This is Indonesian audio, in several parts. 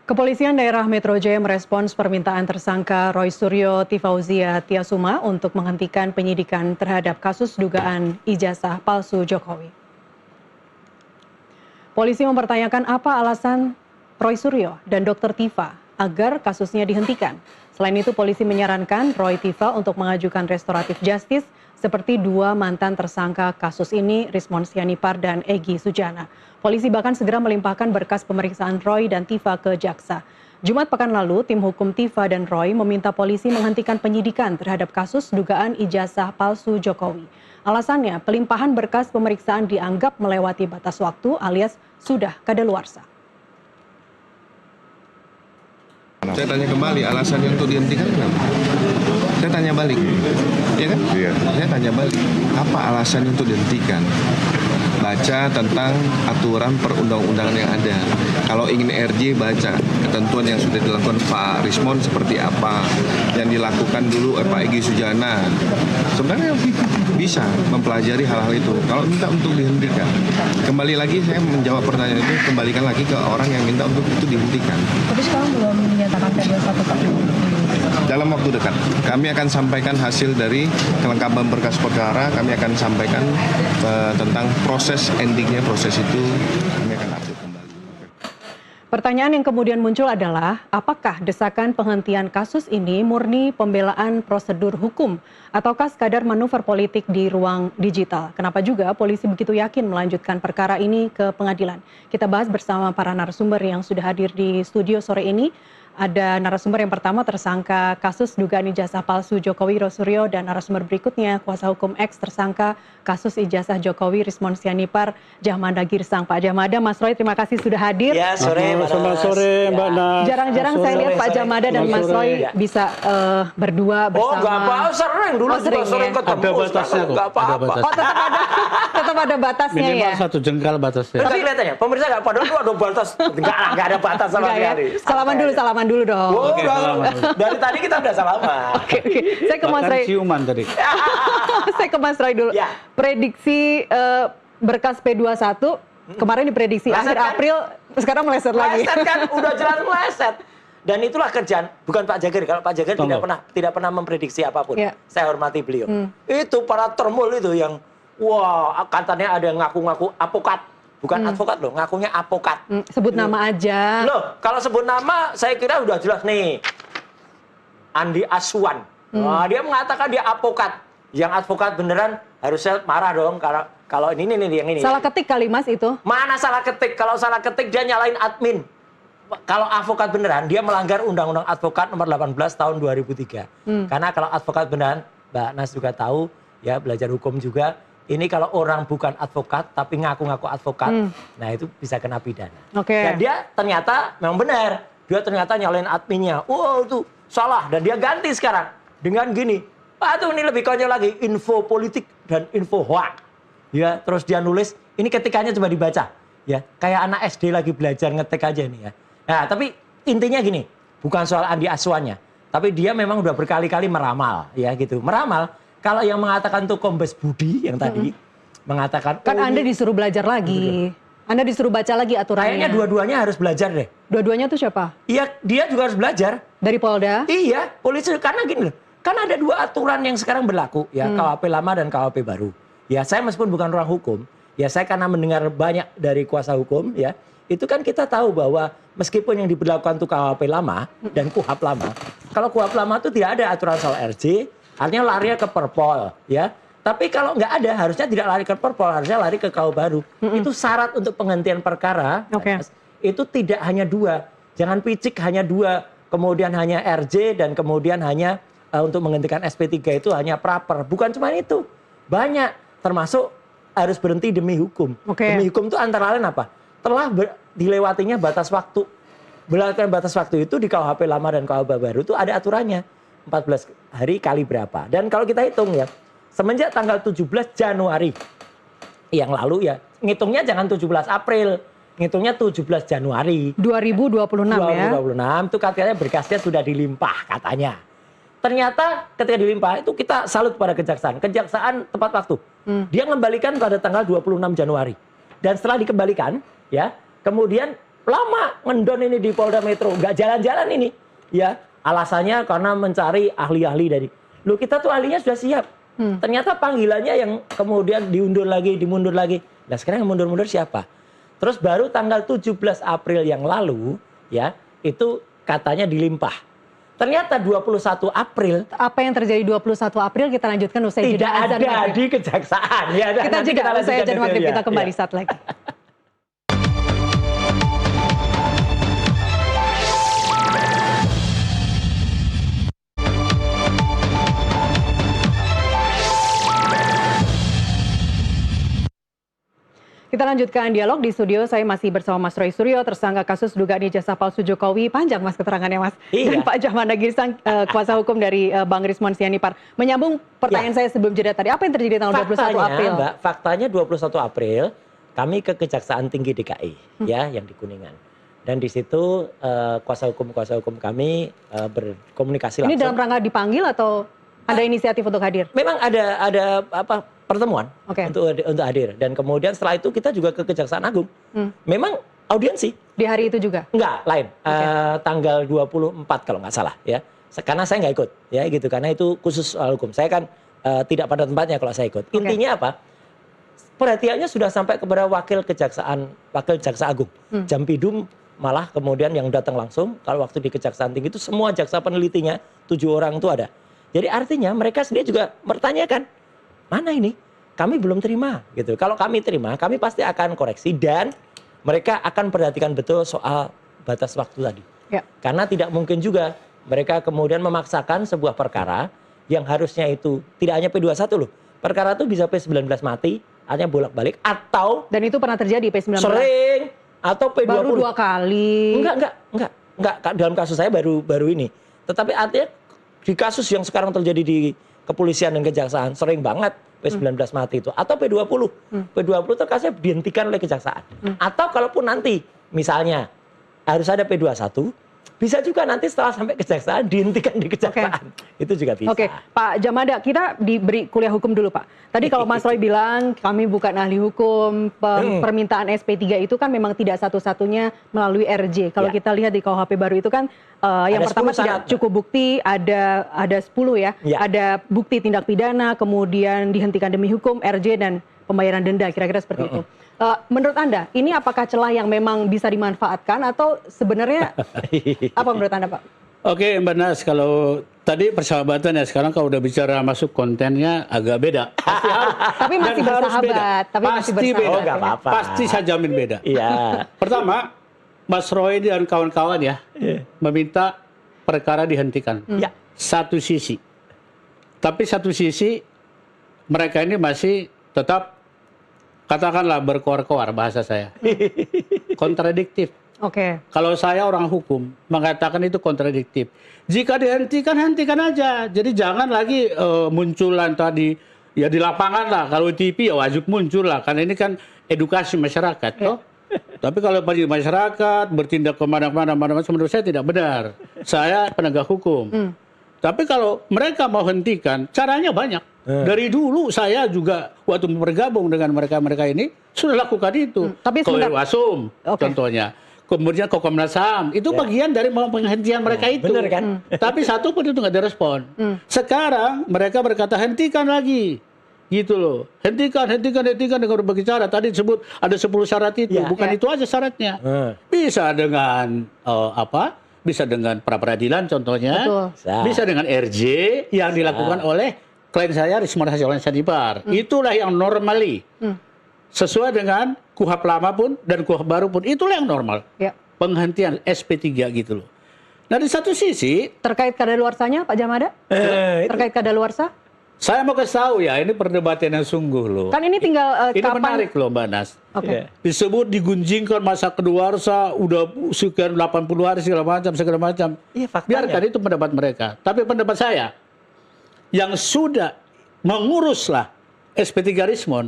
Kepolisian Daerah Metro Jaya merespons permintaan tersangka Roy Suryo Tifauzia Tiasuma untuk menghentikan penyidikan terhadap kasus dugaan ijazah palsu Jokowi. Polisi mempertanyakan apa alasan Roy Suryo dan Dr. Tifa agar kasusnya dihentikan. Selain itu, polisi menyarankan Roy Tifa untuk mengajukan restoratif justice seperti dua mantan tersangka kasus ini, Rismon Sianipar dan Egy Sujana. Polisi bahkan segera melimpahkan berkas pemeriksaan Roy dan Tifa ke jaksa. Jumat pekan lalu, tim hukum Tifa dan Roy meminta polisi menghentikan penyidikan terhadap kasus dugaan ijazah palsu Jokowi. Alasannya, pelimpahan berkas pemeriksaan dianggap melewati batas waktu alias sudah kadaluarsa. Saya tanya kembali, alasannya untuk dihentikan kenapa? Saya tanya balik, ya kan? Iya. Saya tanya balik, apa alasan untuk dihentikan? Baca tentang aturan perundang-undangan yang ada. Kalau ingin RJ, baca ketentuan yang sudah dilakukan Pak Rismon seperti apa, yang dilakukan dulu Pak Egy Sujana. Sebenarnya bisa mempelajari hal-hal itu. Kalau minta untuk dihentikan, kembali lagi saya menjawab pertanyaan itu, kembalikan lagi ke orang yang minta untuk itu dihentikan. Tapi sekarang belum menyatakan P21 Pak. Dalam waktu dekat, kami akan sampaikan hasil dari kelengkapan berkas perkara, kami akan sampaikan tentang proses endingnya, proses itu kami akan update kembali. Pertanyaan yang kemudian muncul adalah, apakah desakan penghentian kasus ini murni pembelaan prosedur hukum ataukah sekadar manuver politik di ruang digital? Kenapa juga polisi begitu yakin melanjutkan perkara ini ke pengadilan? Kita bahas bersama para narasumber yang sudah hadir di studio sore ini. Ada narasumber yang pertama, tersangka kasus dugaan ijazah palsu Jokowi Roy Suryo, dan narasumber berikutnya kuasa hukum X tersangka kasus ijazah Jokowi Rismon Sianipar, Jahmada Girsang. Pak Jahmada, Mas Roy, terima kasih sudah hadir. Ya, sore Mbak Nas. Jarang-jarang saya lihat Pak Jahmada dan Mas Roy bisa berdua bersama. Oh, nggak apa, sering dulu juga sering ketemu. Ada batasnya kok. Nggak apa-apa. Oh, tetap ada batasnya ya. Minimal 1 jengkal batasnya. Tapi kelihatannya, pemirsa nggak padahal itu ada batas. Nggak ada batas sama sekali. Salaman dulu dong. Oh, dari tadi kita udah salaman. Oke. Saya ke Mas Roy. Ciuman tadi. Saya ke Mas Roy dulu. Ya. Prediksi berkas P21 kemarin diprediksi Meleset akhir kan? April, sekarang meleset lagi. Meleset kan, udah jelas meleset. Dan itulah kerjaan, bukan Pak Jagir. Kalau Pak Jagir tidak pernah memprediksi apapun. Ya. Saya hormati beliau. Itu para termul itu yang, wah, katanya ada yang ngaku-ngaku apokat. Bukan advokat loh, ngakunya apokat. Sebut nama aja. Loh, kalau sebut nama saya kira udah jelas nih. Andi Aswan. Wah, dia mengatakan dia apokat. Yang advokat beneran harusnya marah dong kalau ini yang ini. Salah ketik kali Mas itu. Mana salah ketik? Kalau salah ketik dia nyalain admin. Kalau advokat beneran dia melanggar Undang-Undang Advokat nomor 18 tahun 2003. Karena kalau advokat beneran, Mbak Nas juga tahu ya, belajar hukum juga. Ini kalau orang bukan advokat tapi ngaku-ngaku advokat, nah itu bisa kena pidana. Oke. Dan dia ternyata memang benar, dia ternyata nyalain adminnya. Oh itu salah, dan dia ganti sekarang dengan gini. Tuh ini lebih konyol lagi, info politik dan info hoax. Ya, terus dia nulis, ini ketikannya coba dibaca. Ya, kayak anak SD lagi belajar ngetik aja nih ya. Nah, tapi intinya gini, bukan soal Andi Aswannya, tapi dia memang udah berkali-kali meramal, ya gitu, meramal. Kalau yang mengatakan tuh Kombes Budi yang tadi mengatakan kan Anda disuruh belajar lagi. Anda disuruh baca lagi aturannya. Kayaknya dua-duanya harus belajar deh. Dua-duanya tuh siapa? Iya, dia juga harus belajar. Dari Polda? Iya, polisi, karena gini loh. Kan ada dua aturan yang sekarang berlaku, ya, KUHP lama dan KUHP baru. Ya, saya meskipun bukan orang hukum, ya saya karena mendengar banyak dari kuasa hukum, ya, itu kan kita tahu bahwa meskipun yang diberlakukan itu KUHP lama dan KUHP lama, kalau KUHP lama itu tidak ada aturan soal RJ, artinya larinya ke Perpol, ya. Tapi kalau nggak ada, harusnya tidak lari ke Perpol, harusnya lari ke KUH baru. Itu syarat untuk penghentian perkara. Oke. Itu tidak hanya 2. Jangan picik hanya 2. Kemudian hanya RJ dan kemudian hanya untuk menghentikan SP3 itu hanya praper. Bukan cuma itu. Banyak. Termasuk harus berhenti demi hukum. Oke. Demi hukum itu antara lain apa? Telah dilewatinya batas waktu. Berdasarkan batas waktu itu di KUHP lama dan KUHP baru itu ada aturannya. 14 hari kali berapa. Dan kalau kita hitung ya, semenjak tanggal 17 Januari yang lalu ya, ngitungnya jangan 17 April, ngitungnya 17 Januari 2026 ya. 2026 itu katanya berkasnya sudah dilimpah katanya. Ternyata ketika dilimpah itu kita salut pada kejaksaan. Kejaksaan tepat waktu. Dia mengembalikan pada tanggal 26 Januari. Dan setelah dikembalikan ya, kemudian lama ngendon ini di Polda Metro, nggak jalan-jalan ini. Ya, alasannya karena mencari ahli-ahli dari. Loh, kita tuh ahlinya sudah siap. Ternyata panggilannya yang kemudian diundur lagi, dimundur lagi. Nah, sekarang yang mundur-mundur siapa? Terus baru tanggal 17 April yang lalu, ya, itu katanya dilimpah. Ternyata 21 April. Apa yang terjadi 21 April kita lanjutkan usai tidak jeda azan ada maghrib. di kejaksaan. Ya, Kita nanti jeda usai lanjutkan azan maghrib, detailnya. kita kembali Ya. saat lagi. Kita lanjutkan dialog di studio. Saya masih bersama Mas Roy Suryo, tersangka kasus dugaan ijazah palsu Jokowi. Panjang Mas keterangannya Mas. Iya. Dan Pak Jamanda Girsang, kuasa hukum dari Bang Rismon Sianipar. Menyambung pertanyaan saya sebelum jeda tadi. Apa yang terjadi tanggal 21 April? Mbak, faktanya 21 April kami ke Kejaksaan Tinggi DKI ya yang di Kuningan. Dan di situ kuasa hukum kami berkomunikasi langsung. Ini dalam rangka dipanggil atau ada inisiatif untuk hadir? Memang ada pertemuan Oke. untuk hadir, dan kemudian setelah itu kita juga ke Kejaksaan Agung. Memang audiensi. Di hari itu juga? Enggak, lain. Tanggal 24 kalau nggak salah ya. Karena saya nggak ikut ya gitu, karena itu khusus soal hukum. Saya kan tidak pada tempatnya kalau saya ikut. Intinya apa? Perhatiannya sudah sampai kepada wakil Jaksa Agung. Jampidum malah kemudian yang datang langsung. Kalau waktu di Kejaksaan Tinggi itu semua jaksa penelitinya 7 orang itu ada. Jadi artinya mereka sendiri juga bertanyakan, mana ini? Kami belum terima gitu. Kalau kami terima, kami pasti akan koreksi dan mereka akan perhatikan betul soal batas waktu tadi. Ya. Karena tidak mungkin juga mereka kemudian memaksakan sebuah perkara yang harusnya itu tidak hanya P21 loh. Perkara itu bisa P19 mati, artinya bolak-balik, atau Dan itu pernah terjadi P19? sering, atau P20. Baru 2 kali. Enggak. Dalam kasus saya baru ini. Tetapi artinya di kasus yang sekarang terjadi di kepolisian dan kejaksaan sering banget P19 mati itu, atau P20. P20 itu kasusnya dihentikan oleh kejaksaan. Atau kalaupun nanti misalnya harus ada P21, bisa juga nanti setelah sampai kejaksaan dihentikan di kejaksaan. Itu juga bisa. Oke, Pak Jamada, kita diberi kuliah hukum dulu Pak. Tadi kalau Mas Roy bilang kami bukan ahli hukum, permintaan SP3 itu kan memang tidak satu-satunya melalui RJ. Kalau Ya. kita lihat di KUHP baru itu kan yang Ada pertama 10 tidak syarat, Mbak. cukup bukti, ada 10 ya. Ya. Ada bukti tindak pidana, kemudian dihentikan demi hukum, RJ dan pembayaran denda, kira-kira seperti itu. Menurut Anda, ini apakah celah yang memang bisa dimanfaatkan atau sebenarnya apa menurut Anda Pak? Oke Mbak Nas, kalau tadi persahabatan ya, sekarang kalau udah bicara masuk kontennya agak beda. Pasti harus, Tapi masih dan harus bersahabat, beda. tapi masih Pasti bersahabat. beda. Oh, nggak apa-apa. Pasti saya jamin beda. Iya. Pertama, Mas Roy dan kawan-kawan ya meminta perkara dihentikan. Ya. Satu sisi. Tapi satu sisi mereka ini masih tetap katakanlah berkoar-koar bahasa saya. Kontradiktif. Oke. Kalau saya orang hukum mengatakan itu kontradiktif. Jika dihentikan, hentikan aja. Jadi jangan lagi munculan tadi ya di lapangan lah. Kalau TV ya wajib muncul lah. Karena ini kan edukasi masyarakat, toh. Tapi kalau bagi masyarakat bertindak kemana-mana, menurut saya tidak benar. Saya penegak hukum. Tapi kalau mereka mau hentikan, caranya banyak. Dari dulu saya juga waktu bergabung dengan mereka-mereka ini sudah lakukan itu. Tapi sebentar. Wasum contohnya. Kemudian Komnas HAM itu bagian dari penghentian mereka itu. Benar kan? Tapi satu pun itu nggak direspon. Sekarang mereka berkata hentikan lagi. Gitu loh. Hentikan dengan berbagai cara. Tadi disebut ada 10 syarat itu. Ya, Bukan ya. itu aja syaratnya. Bisa dengan Bisa dengan pra-peradilan contohnya. Betul. Bisa dengan RJ yang dilakukan oleh klien saya Rismon Sianipar. Itulah yang normally. Sesuai dengan KUHP lama pun dan KUHP baru pun itulah yang normal. Ya. Penghentian SP3 gitu loh. Nah di satu sisi Terkait kadaluarsanya Pak Jamada? Terkait kadaluarsa? saya mau kasih tahu ya, ini perdebatan yang sungguh loh. Kan ini tinggal Ini kapan? menarik loh Mbak Nas. Oke. Disebut digunjingkan masa kedaluarsa udah sekian 80 hari segala macam. Iya, faktanya. Biarkan itu pendapat mereka. Tapi pendapat saya yang sudah menguruslah SP3 Rismon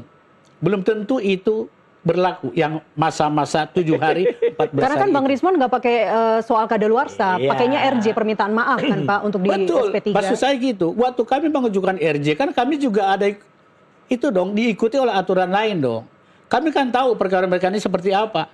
belum tentu itu berlaku yang masa-masa 7 hari 14 Karena kan hari Bang itu. Rismon nggak pakai soal kadaluarsa, Iya. pakainya RJ permintaan maaf kan Pak untuk di Betul, SP3. maksud saya gitu. Waktu kami mengajukan RJ kan kami juga ada itu dong diikuti oleh aturan lain dong. Kami kan tahu perkara mereka ini seperti apa.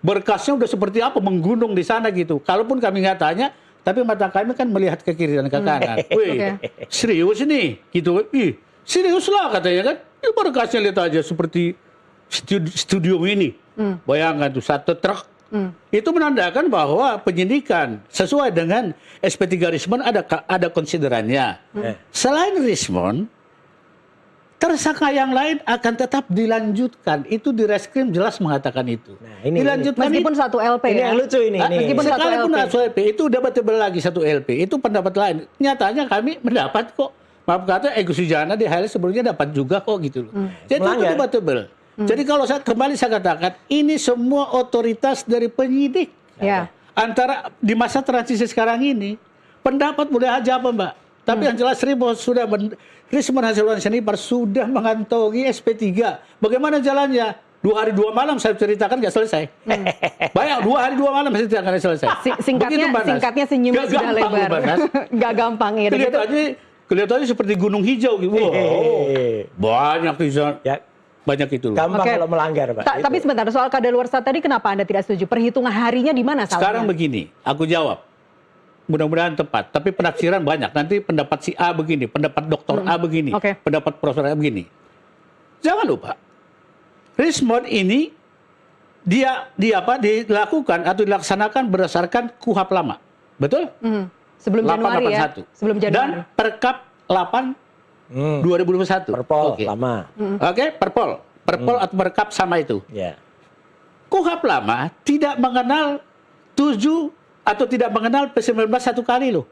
berkasnya udah seperti apa, menggunung di sana gitu. Kalaupun kami nggak tanya, tapi mata kami kan melihat ke kiri dan ke kanan. Wih, serius ini, gitu. Ih, serius lah katanya kan. Ini berkasnya lihat aja seperti studio ini. Bayangkan tuh satu truk. Itu menandakan bahwa penyidikan sesuai dengan SP3 Rismond ada konsiderannya. Selain Rismond, tersangka yang lain akan tetap dilanjutkan. Itu di reskrim jelas mengatakan itu. Nah, ini dilanjutkan meskipun satu LP ini ya. yang lucu ini. Meskipun satu sekalipun LP. satu LP itu debatable lagi satu LP. Itu pendapat lain. Nyatanya kami mendapat kok. Maaf kata Egy Sujana di HL sebelumnya dapat juga kok gitu loh. Jadi itu debatable. Jadi kalau saya katakan ini semua otoritas dari penyidik. Ya. Antara di masa transisi sekarang ini pendapat boleh aja apa Mbak. Tapi yang jelas Rismond Hasilwan Senipar sudah mengantongi SP3. Bagaimana jalannya? 2 hari 2 malam saya ceritakan nggak selesai. Banyak 2 hari 2 malam saya ceritakan nggak selesai. Singkatnya senyumnya sudah lebar. Gak gampang ya. Kelihatannya seperti gunung hijau gitu. Banyak bisa. Ya. Banyak itu. Gampang kalau melanggar, Pak. Tapi sebentar, soal kadaluarsa tadi kenapa Anda tidak setuju? Perhitungan harinya di mana salahnya? Sekarang begini, aku jawab. Mudah-mudahan tepat, tapi penafsiran banyak. Nanti pendapat si A begini, pendapat dokter A begini, pendapat profesor A begini. Jangan lupa, Rismond ini dilakukan atau dilaksanakan berdasarkan KUHP lama. Betul? Sebelum Januari ya. Sebelum Januari. Dan Perkap 8 2021. Perpol lama. Oke, Perpol atau Perkap sama itu. Ya. KUHP lama tidak mengenal 7 atau tidak mengenal P19 satu kali loh.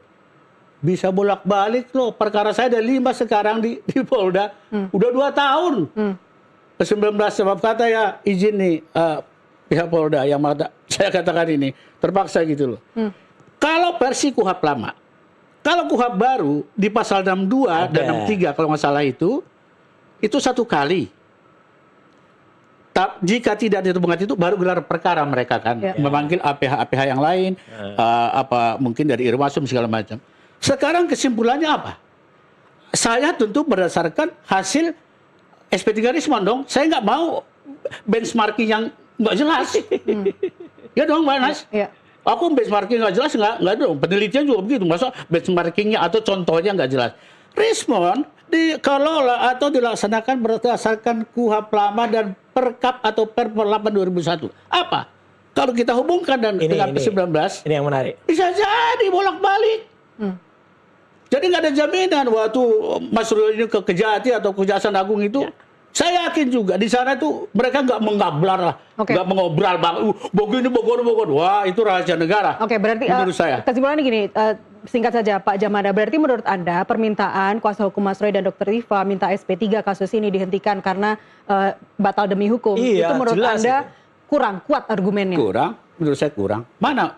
Bisa bolak-balik loh. Perkara saya ada 5 sekarang di Polda. Udah 2 tahun. P19 sebab kata ya izin nih pihak Polda yang saya katakan ini. Terpaksa gitu loh. Kalau versi KUHP lama. Kalau KUHP baru di pasal 62 dan 63 kalau nggak salah itu 1 kali. Jika tidak ditemukan itu baru gelar perkara mereka kan memanggil APH yang lain mungkin dari Irwasum segala macam. Sekarang kesimpulannya apa? Saya tentu berdasarkan hasil SP3 Rismond dong. Saya nggak mau benchmarking yang nggak jelas. Ya dong Mbak Nas. Aku benchmarking nggak jelas nggak dong. Penelitian juga begitu. Masa benchmarkingnya atau contohnya nggak jelas. Rismond dikelola atau dilaksanakan berdasarkan KUHP lama dan Perkap atau Perpol 8 2001. Apa? Kalau kita hubungkan dengan P19, ini yang menarik. Bisa jadi bolak-balik. Jadi nggak ada jaminan waktu Mas Rul ini ke Kejati atau Kejaksaan Agung itu. Saya yakin juga di sana tuh mereka nggak mengablar lah, nggak mengobrol bang, begini Bogor. Wah itu rahasia negara. Oke, berarti menurut saya. Kesimpulannya gini, singkat saja Pak Jamada. Berarti menurut Anda permintaan kuasa hukum Mas Roy dan Dr. Tifa minta SP3 kasus ini dihentikan karena batal demi hukum. Itu menurut Anda kurang kuat argumennya? Kurang. Menurut saya kurang. Mana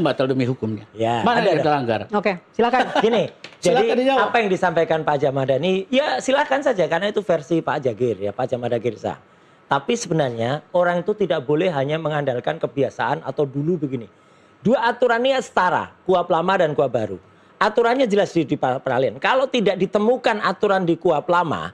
batal demi hukumnya? Ya, mana yang terlanggar? Oke, silakan. Gini, jadi apa yang disampaikan Pak Jamada ini, ya silakan saja karena itu versi Pak Jagir ya, Pak Jamada Girsa. Tapi sebenarnya orang itu tidak boleh hanya mengandalkan kebiasaan atau dulu begini. 2 aturan ini setara, KUHP lama dan KUHP baru. Aturannya jelas di peralihan. Kalau tidak ditemukan aturan di KUHP lama,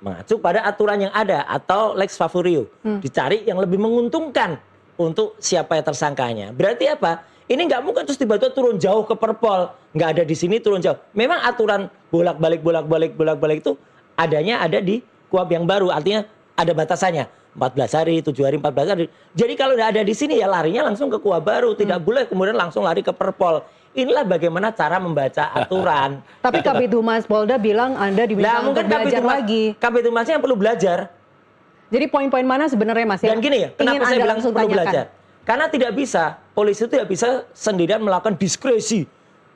mengacu pada aturan yang ada atau lex favorio, dicari yang lebih menguntungkan untuk siapa yang tersangkanya. Berarti apa? Ini nggak mungkin terus tiba-tiba turun jauh ke Perpol, nggak ada di sini turun jauh. Memang aturan bolak-balik itu adanya ada di KUHP yang baru, artinya ada batasannya 14 hari, 7 hari, 14 hari. Jadi kalau nggak ada di sini ya larinya langsung ke KUHP baru, tidak boleh kemudian langsung lari ke Perpol. Inilah bagaimana cara membaca aturan. Tapi Kabid Humas Polda bilang Anda diminta untuk belajar lagi. Kabid Humasnya yang perlu belajar. Jadi poin-poin mana sebenarnya Mas? Dan gini ya, kenapa saya bilang perlu belajar? Karena tidak bisa, polisi itu tidak bisa sendirian melakukan diskresi.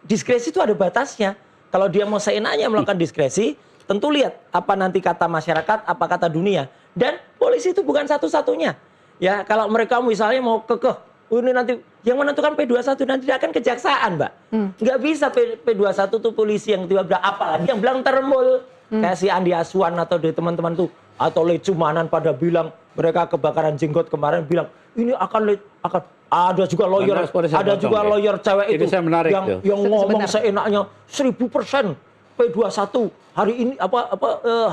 Diskresi itu ada batasnya. Kalau dia mau seenaknya melakukan diskresi, tentu lihat apa nanti kata masyarakat, apa kata dunia. Dan polisi itu bukan satu-satunya. Ya, kalau mereka misalnya mau kekeh, ini nanti yang menentukan P21 nanti akan kejaksaan, Mbak. Nggak bisa P21 tuh polisi yang tiba-tiba apalagi yang bilang termul. Kayak si Andi Aswan atau dari teman-teman tuh atau Lecumanan pada bilang mereka kebakaran jenggot kemarin bilang ini akan ada juga lawyer lawyer cewek itu yang ngomong seenaknya 1000% P21 hari ini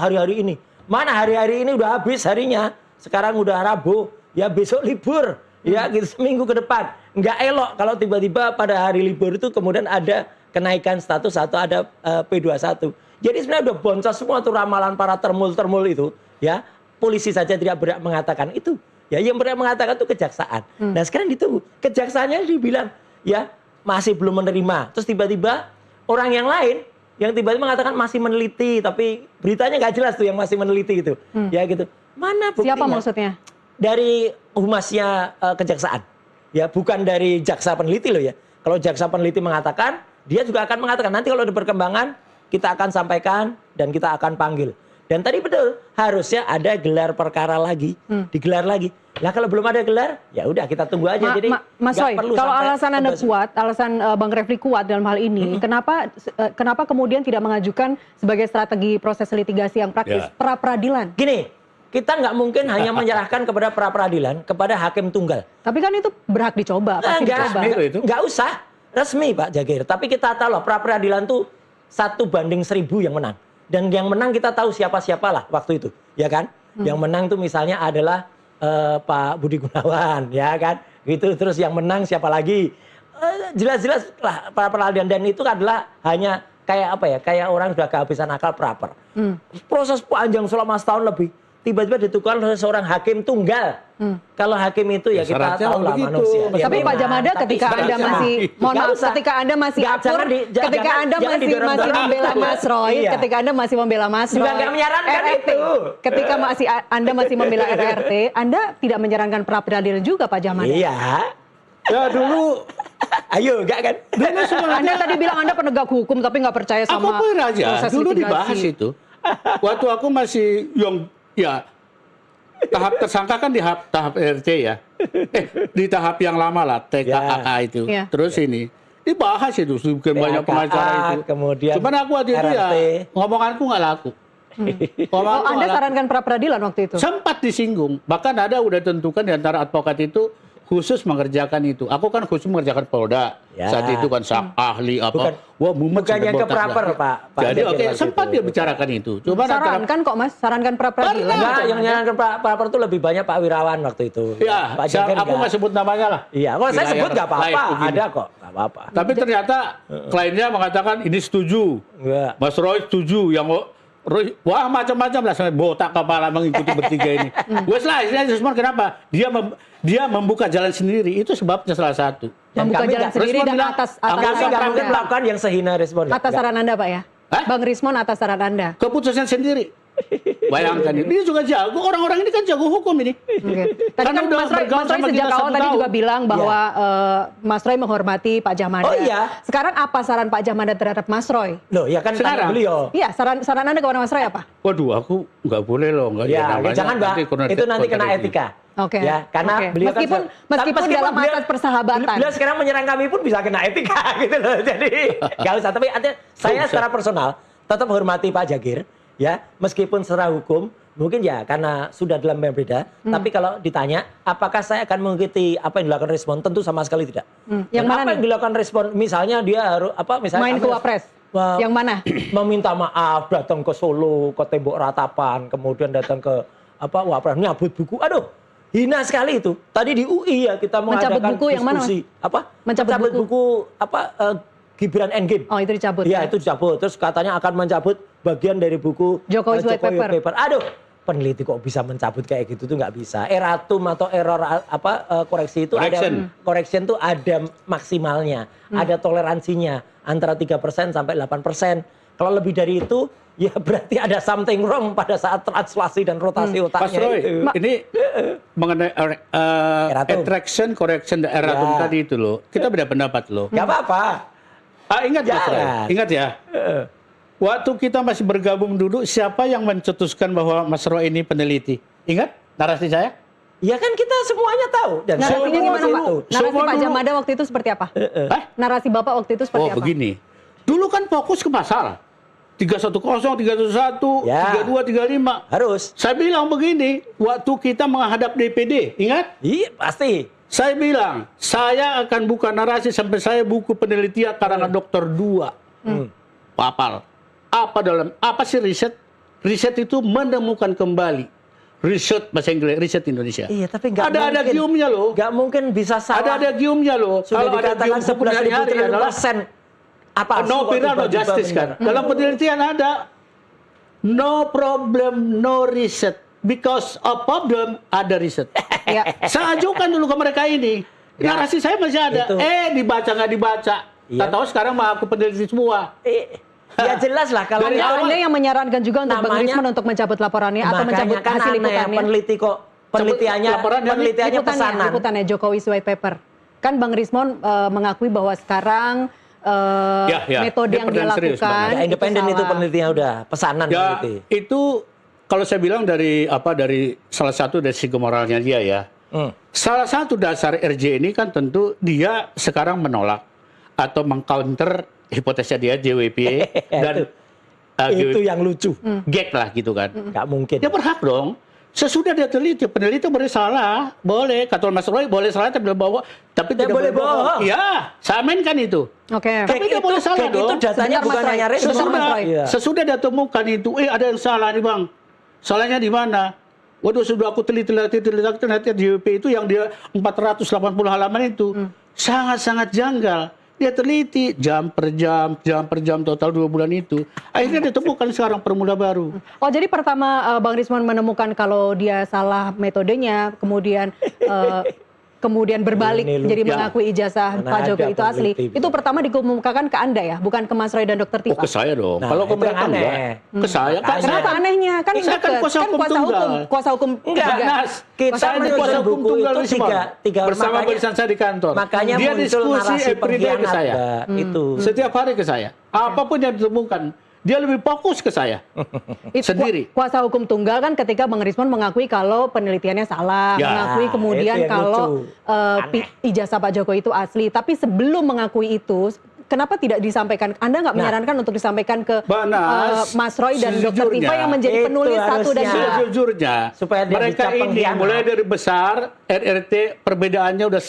hari-hari ini. Mana hari-hari ini udah habis harinya. Sekarang udah Rabu, ya besok libur. Ya gitu seminggu ke depan. Nggak elok kalau tiba-tiba pada hari libur itu kemudian ada kenaikan status atau ada P21. Jadi sebenarnya udah boncos semua tuh ramalan para termul-termul itu, ya. Polisi saja tidak berhak mengatakan itu. Ya, yang berhak mengatakan itu kejaksaan. Nah, sekarang ditunggu. Kejaksaannya dibilang, ya, masih belum menerima. Terus tiba-tiba orang yang lain yang tiba-tiba mengatakan masih meneliti, tapi beritanya nggak jelas tuh yang masih meneliti itu. Ya gitu. Mana buktinya? Siapa maksudnya? Dari humasnya kejaksaan. Ya, bukan dari jaksa peneliti loh ya. Kalau jaksa peneliti mengatakan, dia juga akan mengatakan nanti kalau ada perkembangan kita akan sampaikan dan kita akan panggil. Dan tadi betul, harusnya ada gelar perkara lagi, digelar lagi. Nah kalau belum ada gelar, ya udah kita tunggu aja. Jadi Mas nggak Roy, perlu kalau sampai alasan Anda 11. kuat, alasan Bang Refli kuat dalam hal ini, kenapa kemudian tidak mengajukan sebagai strategi proses litigasi yang praktis Ya. pra peradilan? Gini, kita nggak mungkin hanya menyerahkan kepada pra peradilan, kepada hakim tunggal. Tapi kan itu berhak dicoba, pasti dicoba. Nggak usah resmi Pak Jagir. Tapi kita tahu loh, pra peradilan tuh 1:1000 yang menang. Dan yang menang kita tahu siapa-siapalah waktu itu, ya kan? Yang menang tuh misalnya adalah Pak Budi Gunawan, ya kan? Gitu. Terus yang menang siapa lagi? Jelas-jelas lah pra peradilan, dan itu adalah hanya kayak apa ya? Kayak orang sudah kehabisan akal praper. Proses panjang selama setahun lebih. Tiba-tiba ditukar oleh seorang hakim tunggal. Kalau hakim itu ya kita syaratnya tahu lah begitu. manusia. Ya, Tapi Pak memang. Jamada Tapi ketika Anda syaratnya masih, mohon nggak maaf, usah. ketika Anda masih Nggak, akur, jangan ketika Anda jangan masih didorong-dorong membela gitu. Mas Roy, Iya. ketika Anda masih membela Mas Roy, Juga nggak menyarankan RRT, itu. ketika Anda masih membela RRT, Anda tidak menyarankan pra peradilan juga Pak Jamada. Iya. Ya dulu Ayo, enggak kan? Anda tadi bilang Anda penegak hukum tapi nggak percaya aku sama pun aja proses dulu litigasi. dibahas itu. Waktu aku masih tahap tersangka kan di tahap RT ya. Di tahap yang lama lah, TKAK itu. Ya. Terus ini dibahas itu, sekian banyak pengacara itu. Kemudian Cuman aku waktu itu ya RRT. ngomonganku nggak laku. Oh, Ngomonganku Anda nggak laku. sarankan pra peradilan waktu itu? Sempat disinggung. Bahkan ada udah tentukan di antara advokat itu khusus mengerjakan itu. Aku kan khusus mengerjakan Polda. Ya. Saat itu kan ahli apa. Bukan- Wah, mumet bukan sampai yang botak kepraper, lah. Pak Jadi Jagir oke, waktu sempat itu. dia bicarakan itu. Cuma antara Sarankan kok Mas, sarankan pra peradilan. Enggak, yang menyarankan praper itu lebih banyak Pak Wirawan waktu itu. ya, Pak Jagir aku nggak sebut namanya lah. Iya, kalau Di saya sebut layar nggak apa-apa, live begini. ada kok, nggak apa-apa. Tapi ternyata kliennya mengatakan ini setuju. Enggak. Mas Roy setuju, yang wah macam-macam lah, sampai botak kepala mengikuti bertiga ini. Wes lah, respon kenapa? Dia membuka jalan sendiri, itu sebabnya salah satu. Dan Membuka kami jalan nggak- sendiri Respon dan bilang, atas Kami nggak saran mungkin Anda. melakukan yang sehina respon. Atas saran Anda Pak ya? Hah? Bang Rismon atas saran Anda. Keputusan sendiri. Bayangkan ini, dia juga jago. Orang-orang ini kan jago hukum ini. Oke. Tadi Kan kan udah Mas Roy bergaul sama sejak kita awal 1 tadi tahun. juga bilang bahwa Mas Roy menghormati Pak Jamada. Oh, iya. Sekarang apa saran Pak Jamada terhadap Mas Roy? Loh, ya kan Sekarang? tanya beliau. Iya, saran Anda kepada Mas Roy apa? Waduh, aku nggak boleh loh. Nggak, Ya, namanya jangan Mbak, itu nanti kena kontradiksi. etika. Oke. Ya, karena Oke. beliau Meskipun dalam asas persahabatan. Beliau sekarang menyerang kami pun bisa kena etika gitu loh. Jadi nggak usah. Tapi artinya saya Susah. secara personal tetap hormati Pak Jagir. Ya, meskipun secara hukum mungkin ya karena sudah dalam yang berbeda. Tapi kalau ditanya, apakah saya akan mengikuti apa yang dilakukan respon? Tentu sama sekali tidak. Yang Dan mana apa nih? yang dilakukan respon? Misalnya dia harus apa? Misalnya Main kami ke harus- Wapres. Wah, Yang mana? meminta maaf, datang ke Solo, ke Tembok Ratapan, kemudian datang ke apa Wapres, nyabut buku. Aduh, hina sekali itu. Tadi di UI ya kita Mencabut mengadakan buku yang mana, Mas? diskusi. Apa? Mencabut buku apa? Gibran Endgame. Oh, itu dicabut. Iya, ya? itu dicabut. Terus katanya akan mencabut bagian dari buku Jokowi's White Paper. Aduh, peneliti kok bisa mencabut kayak gitu tuh nggak bisa. Erratum atau error koreksi itu Correction. ada correction tuh ada maksimalnya, ada toleransinya antara 3% sampai 8%. Kalau lebih dari itu ya berarti ada something wrong pada saat translasi dan rotasi Mas otaknya Roy, itu. ini mengenai Erratum. attraction, correction, dan erratum Ya. tadi itu loh. Kita beda pendapat loh. Gak apa-apa. Ingat Mas Roy, Jangan. ingat ya. Waktu kita masih bergabung dulu, siapa yang mencetuskan bahwa Mas Roy ini peneliti? Ingat narasi saya? Ya kan kita semuanya tahu dan Narasinya semua gimana Pak? itu. Narasi Semua Pak dulu. Jamada waktu itu seperti apa? Hah? Narasi Bapak waktu itu seperti Oh apa? begini. Dulu kan fokus ke pasal 310, 311, Ya. 32, 35. Harus. Saya bilang begini, waktu kita menghadap DPD, ingat? Iya, pasti. Saya bilang, saya akan buka narasi sampai saya buku penelitian karangan dokter 2. Papal. Apa sih riset? Riset itu menemukan kembali Riset bahasa Inggris, riset Indonesia. Iya, tapi nggak ada mungkin. giumnya loh. Nggak mungkin bisa salah. Ada giumnya loh. Sudah Kalau ada dikatakan gium hukum 11.000 hari-hari triliun adalah persen. Apa? no penal, no justice kan. Dalam penelitian ada no problem, no reset. Because of problem, ada riset. Ya. Saya ajukan dulu ke mereka ini. Ya. Narasi saya masih ada. Itu. Dibaca nggak dibaca. Iya. Tak tahu sekarang mau aku peneliti semua. Ya jelas lah kalau Dari awal- Anda yang menyarankan juga untuk Bang Namanya- Rismon untuk mencabut laporannya atau makanya mencabut kan hasil aneh, liputannya? peneliti kok penelitiannya laporannya pesanan. Liputannya Jokowi White Paper. Kan Bang Rismon mengakui bahwa sekarang metode Dia yang pedang serius, Bang. dilakukan Ya, independen itu salah. penelitiannya udah pesanan Ya, peneliti. itu kalau saya bilang dari salah satu dari segi moralnya dia ya. Salah satu dasar RJ ini kan tentu dia sekarang menolak atau mengcounter hipotesa dia JWP dan Itu yang lucu. gag lah gitu kan. Nggak mungkin. Dia berhak dong. Sesudah dia teliti, peneliti boleh salah, boleh. Kata Mas Roy boleh salah tapi tidak boleh bohong. Iya, saya mainkan itu. Oke. Tapi dia boleh salah Gag itu dong. datanya Sebentar, Mas bukan Roy. hanya Rismon. Sebentar, Mas Sesudah, Roy. Iya. sesudah dia temukan itu, ada yang salah nih Bang. Salahnya di mana? Waduh, sudah aku teliti, ternyata JWP itu yang dia 480 halaman itu sangat-sangat janggal. Dia teliti jam per jam total 2 bulan itu. Akhirnya ditemukan sekarang formula baru. Oh, jadi pertama Bang Rismon menemukan kalau dia salah metodenya, kemudian berbalik Ini lu. jadi Ya. mengakui ijazah Mana Pak ada Jokowi itu asli. peneliti Itu pertama dikemukakan ke Anda ya, bukan ke Mas Roy dan Dr. Oh, Tifa. ke saya dong. Nah, Kalau ke itu mereka yang aneh. enggak. Ke saya. Kan saya Kenapa anehnya? Kan Saya kan deket. kuasa hukum tunggal. Kuasa hukum Enggak, juga. Nas. Kita Saya di menyusun kuasa hukum buku tunggal itu di Subang. tiga Bersama makanya- barisan saya di kantor. Makanya Dia muncul diskusi narasi everyday ke pengkhianat, saya. Mbak. Itu. Setiap hari ke saya. Apapun yang ditemukan, dia lebih fokus ke saya. Itu Sendiri. Kuasa hukum tunggal kan ketika Bang Rismon mengakui kalau penelitiannya salah, Ya, mengakui kemudian itu yang kalau lucu. ijazah Pak Jokowi itu asli. Tapi sebelum mengakui itu, kenapa tidak disampaikan? Anda nggak menyarankan untuk disampaikan ke Banas, Mas Roy dan Dr. sejujurnya, Tifa yang menjadi itu penulis satu dan harusnya. dua? Sejujurnya, Supaya dia mereka dicap ini pengkhianat. mulai dari besar, RRT perbedaannya udah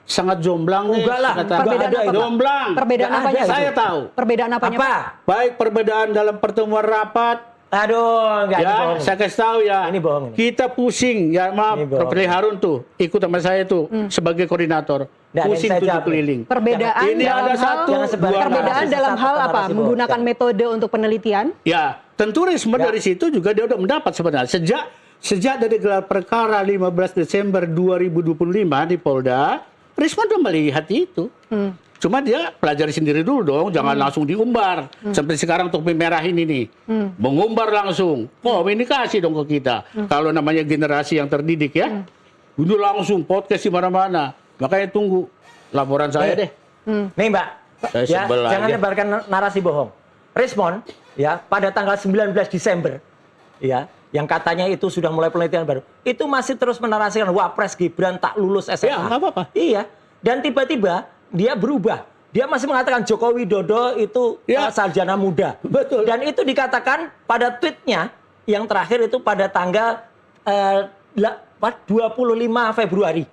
sangat jomblang nih. Enggak lah, Kata- Perbedaan ada apa, itu. Pak? Jomblang. Perbedaan Nggak apanya? ada Pak? Saya tahu. Perbedaan apanya? Pak? Apa? Baik perbedaan dalam pertemuan rapat, Aduh, enggak ya, bohong. saya kasih tahu ya. Ini bohong ini. Kita pusing, ya maaf, Ini bohong. Prof. Harun tuh ikut sama saya tuh sebagai koordinator. Nggak, Pusing saya tujuh jawab. keliling. Perbedaan Ini dalam ada hal satu, Jangan sebarkan dua perbedaan narasi dalam sesat hal atau apa? narasi Menggunakan bohong. metode untuk penelitian? Ya, tentu Rismon dari situ juga dia udah mendapat sebenarnya. Sejak dari gelar perkara 15 Desember 2025 di Polda, Rismon udah melihat itu. Cuma dia pelajari sendiri dulu dong, jangan langsung diumbar. Seperti sekarang topi merah ini nih. Mengumbar langsung. Komunikasi dong ke kita. Kalau namanya generasi yang terdidik ya. Dulu langsung podcast di mana-mana. Makanya tunggu laporan saya deh. Nih Mbak, Saya ya, sebel jangan aja. nebarkan narasi bohong. Respon, ya, pada tanggal 19 Desember, ya, yang katanya itu sudah mulai penelitian baru, itu masih terus menarasikan Wapres Gibran tak lulus SMA. Ya, nggak apa-apa. Iya, dan tiba-tiba dia berubah. Dia masih mengatakan Joko Widodo itu Ya. sarjana muda. Betul. Dan itu dikatakan pada tweetnya yang terakhir itu pada tanggal 25 Februari.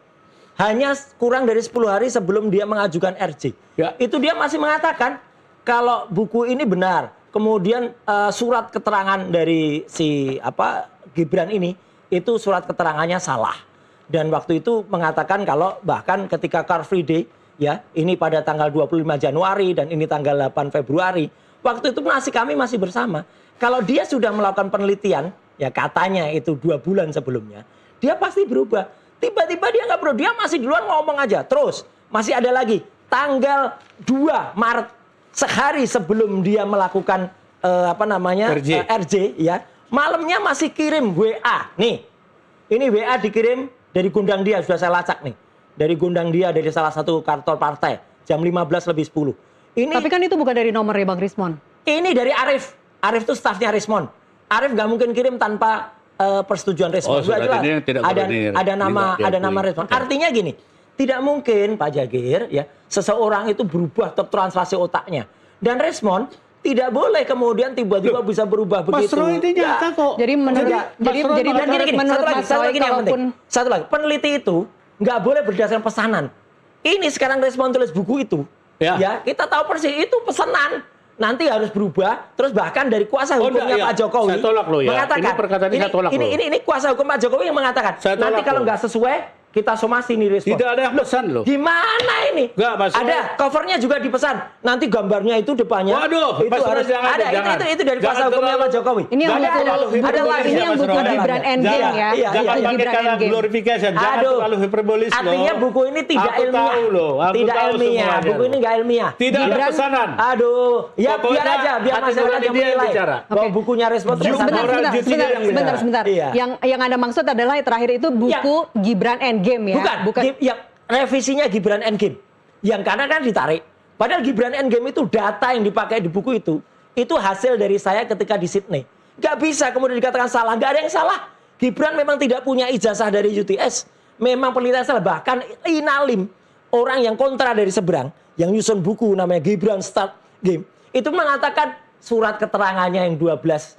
Hanya kurang dari 10 hari sebelum dia mengajukan RJ. Ya. Itu dia masih mengatakan kalau buku ini benar. Kemudian surat keterangan dari si Gibran ini itu surat keterangannya salah. Dan waktu itu mengatakan kalau bahkan ketika Car Free Day ya, ini pada tanggal 25 Januari dan ini tanggal 8 Februari, waktu itu kami masih bersama. Kalau dia sudah melakukan penelitian, ya katanya itu 2 bulan sebelumnya, dia pasti berubah. Tiba-tiba dia nggak berubah, dia masih duluan ngomong aja. Terus masih ada lagi tanggal 2 Maret, sehari sebelum dia melakukan RJ ya, malamnya masih kirim WA. Nih, ini WA dikirim dari gundang dia, sudah saya lacak nih. Dari gundang dia dari salah satu kantor partai jam 15:10. Ini Tapi kan itu bukan dari nomor ya Bang Rismon. ini dari Arif. Arif itu stafnya Rismon. Arif nggak mungkin kirim tanpa persetujuan Rismon. Oh, surat Jelas. ini tidak koordinir. Ada nama Tidak diakui. Rismon. Oke. Artinya gini, tidak mungkin Pak Jagir ya seseorang itu berubah translasi otaknya. Dan Rismon tidak boleh kemudian tiba-tiba bisa berubah Mas begitu. Roy ini Ya. nyata kok. Jadi menurut Enggak. jadi Mas Roy jadi bahkan menurut, gini, menurut satu lagi, Mas satu Roy lagi yang penting. kalaupun Satu lagi, peneliti itu nggak boleh berdasarkan pesanan. Ini sekarang Respon tulis buku itu, Ya. ya kita tahu persis itu pesanan. nanti harus berubah, terus bahkan dari kuasa hukumnya Pak Jokowi saya tolak loh ya. mengatakan, Ini perkataan saya tolak loh. ini kuasa hukum Pak Jokowi yang mengatakan, Saya nanti tolak kalau loh. nggak sesuai, kita somasi nih respon. Tidak ada yang pesan loh. Gimana ini? Nggak, Mas Roy. Ada covernya juga dipesan. Nanti gambarnya itu depannya. Waduh, itu Mas Roy, harus jangan, ada. jangan. Itu dari kuasa Jangan hukumnya terlalu- Pak Jokowi. Ini yang Jangan buku, terlalu ada hiperbolis lagi ini ya, yang Mas buku Roy. Gibran Endgame Iya, ya. iya, Jangan Buku pakai Gibran kata Endgame. glorification, jangan Aduh. terlalu hiperbolis loh. Artinya buku ini tidak Aku ilmiah. tahu loh, aku Tidak tahu ilmiah. semuanya Buku ini loh. nggak ilmiah. Tidak ada Gibran- pesanan. Aduh, ya Pokoknya biar aja, biar hati masyarakat nurani yang dia yang menilai. bicara. Bahwa bukunya respon itu Sebentar, benar. Sebentar. Iya. Yang Anda maksud adalah terakhir itu buku Gibran Endgame ya. Bukan. Yang revisinya Gibran Endgame. Yang karena kan ditarik. Padahal Gibran Endgame itu data yang dipakai di buku itu hasil dari saya ketika di Sydney. Nggak bisa kemudian dikatakan salah. Nggak ada yang salah. Gibran memang tidak punya ijazah dari UTS. Memang penelitian salah. Bahkan Inalim, orang yang kontra dari seberang, yang nyusun buku namanya Gibran Start Game, itu mengatakan surat keterangannya yang 12,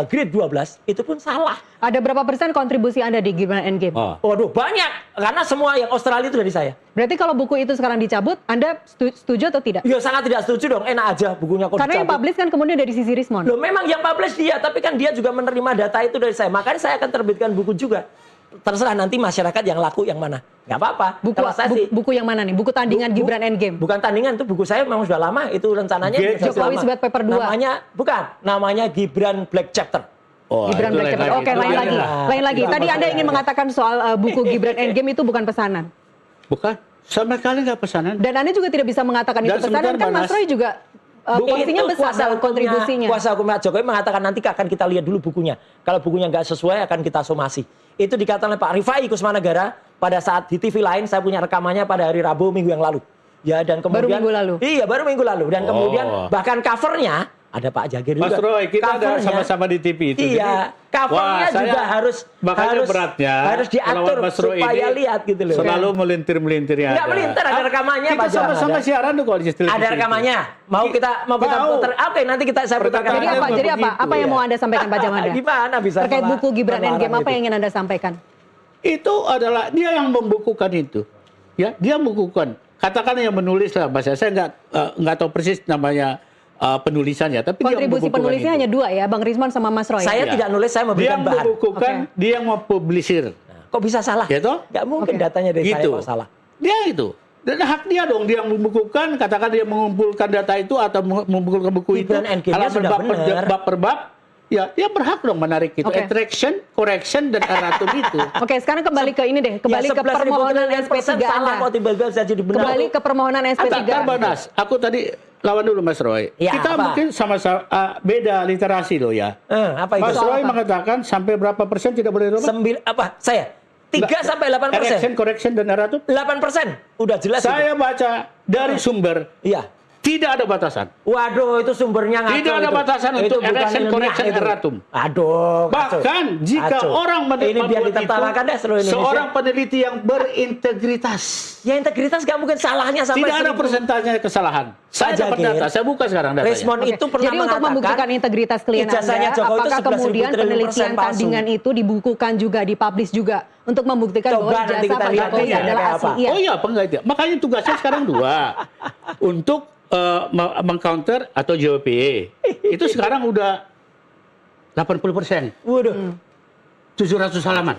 grade 12, itu pun salah. Ada berapa persen kontribusi Anda di Gibran Endgame? Oh. Waduh, banyak. Karena semua yang Australia itu dari saya. Berarti kalau buku itu sekarang dicabut, Anda setuju atau tidak? Ya sangat tidak setuju dong, enak aja bukunya kok Karena yang dicabut. publish kan kemudian dari sisi Rismon. Loh memang yang publish dia, tapi kan dia juga menerima data itu dari saya. Makanya saya akan terbitkan buku juga. Terserah nanti masyarakat yang laku yang mana. Nggak apa-apa. Kalau saya sih, Buku yang mana nih? Buku tandingan Gibran Endgame. bukan tandingan, itu buku saya memang sudah lama. Itu rencananya sudah Jokowi lama. Sweat Paper 2. Namanya Gibran Black Chapter. Oh, Gibran itu Black lain Chapter. lagi. Oke, Itu lain lain lagi. lah. Lain lagi. Itu Tadi apa Anda ingin bedanya? mengatakan soal buku Gibran Endgame itu bukan pesanan. Bukan, sama sekali nggak pesanan. Dan Anda juga tidak bisa mengatakan itu Dan sebentar, pesanan kan Mbak Mas Roy juga porsinya Itu besar dalam kontribusinya. Kuasa hukum Pak Jokowi mengatakan nanti akan kita lihat dulu bukunya. Kalau bukunya nggak sesuai akan kita somasi. Itu dikatakan oleh Pak Rifai Kusmanegara pada saat di TV lain, saya punya rekamannya pada hari Rabu minggu yang lalu. Ya, dan kemudian Baru minggu lalu? Iya, baru minggu lalu. Dan Oh. kemudian bahkan covernya ada Pak Jagir juga. Mas Roy, kita ada Covernya- sama-sama di TV itu. Iya, covernya juga makanya beratnya harus diatur kalau Mas Roy supaya ini lihat gitu loh. Selalu melintir-melintir ya. Nggak melintir, ada rekamannya, Kita Pak Johan, sama-sama ada. siaran tuh kalau di televisi. Ada rekamannya. Mau kita Mau. putar. Oke, nanti saya putarkan. Jadi apa? Begitu, Jadi apa? Apa yang ya. mau Anda sampaikan Pak Jamanda? Gimana bisa Terkait buku Gibran melarang Endgame, apa itu? yang ingin Anda sampaikan? Itu adalah dia yang membukukan itu. Ya, dia membukukan. Katakan yang menulis lah, Mas. Saya nggak tahu persis namanya penulisannya, tapi dia Kontribusi membukukan penulisnya itu. hanya dua ya, Bang Rismon sama Mas Roy. Saya Iya. tidak nulis, saya Dia memberikan bahan. membukukan, Oke. dia yang mempublisir. Kok bisa salah? Ya toh? Nggak mungkin Oke. datanya dari Gitu. saya kok salah. Dia itu. Dan hak dia dong, dia yang membukukan, katakan dia mengumpulkan data itu atau mengumpulkan buku itu. Gibran Endgame-nya Halaman sudah benar. bab per bab, ya dia berhak dong menarik itu. Oke. Attraction, correction, dan erratum itu. Oke, sekarang kembali ke ini deh, kembali ke 11.000 permohonan triliun SP3 persen salah Anda. kok tiba-tiba bisa jadi benar. Kembali ke permohonan SP3. Bentar, Banas. Aku tadi lawan dulu Mas Roy. Ya, Kita apa? mungkin sama-sama beda literasi loh ya. Apa itu? Mas Soal Roy apa? mengatakan sampai berapa persen tidak boleh dirubah? Saya 3-8%. Correction, correction, dan erratum. 8%. Udah jelas Saya itu. baca dari sumber, Iya. tidak ada batasan. Waduh, itu sumbernya ngaco. Tidak ada itu. batasan Itu untuk bukan correction, ilmiah correction, itu. erratum. Aduh, kacau. Bahkan jika Kacau. orang ini biar membuat ditertawakan deh seluruh Indonesia. seorang peneliti yang berintegritas, Ya integritas nggak mungkin salahnya sampai tidak ada 1000. persentase kesalahan. Saya Pak dapat Jagir, data, saya buka sekarang datanya. Respon Oke. itu pernah Jadi untuk membuktikan integritas klien ijazahnya Anda, Jokowi itu apakah 11.000 kemudian triliun penelitian persen palsu. tandingan itu dibukukan juga, dipublish juga untuk membuktikan Coba bahwa nanti ijazah kita Pak lihat Jokowi tulisannya adalah kayak asli? apa. Iya. Oh iya, penggait ya. Makanya tugasnya sekarang dua. Untuk mengcounter atau JWPE. Itu sekarang udah 80%. Waduh. 700 halaman.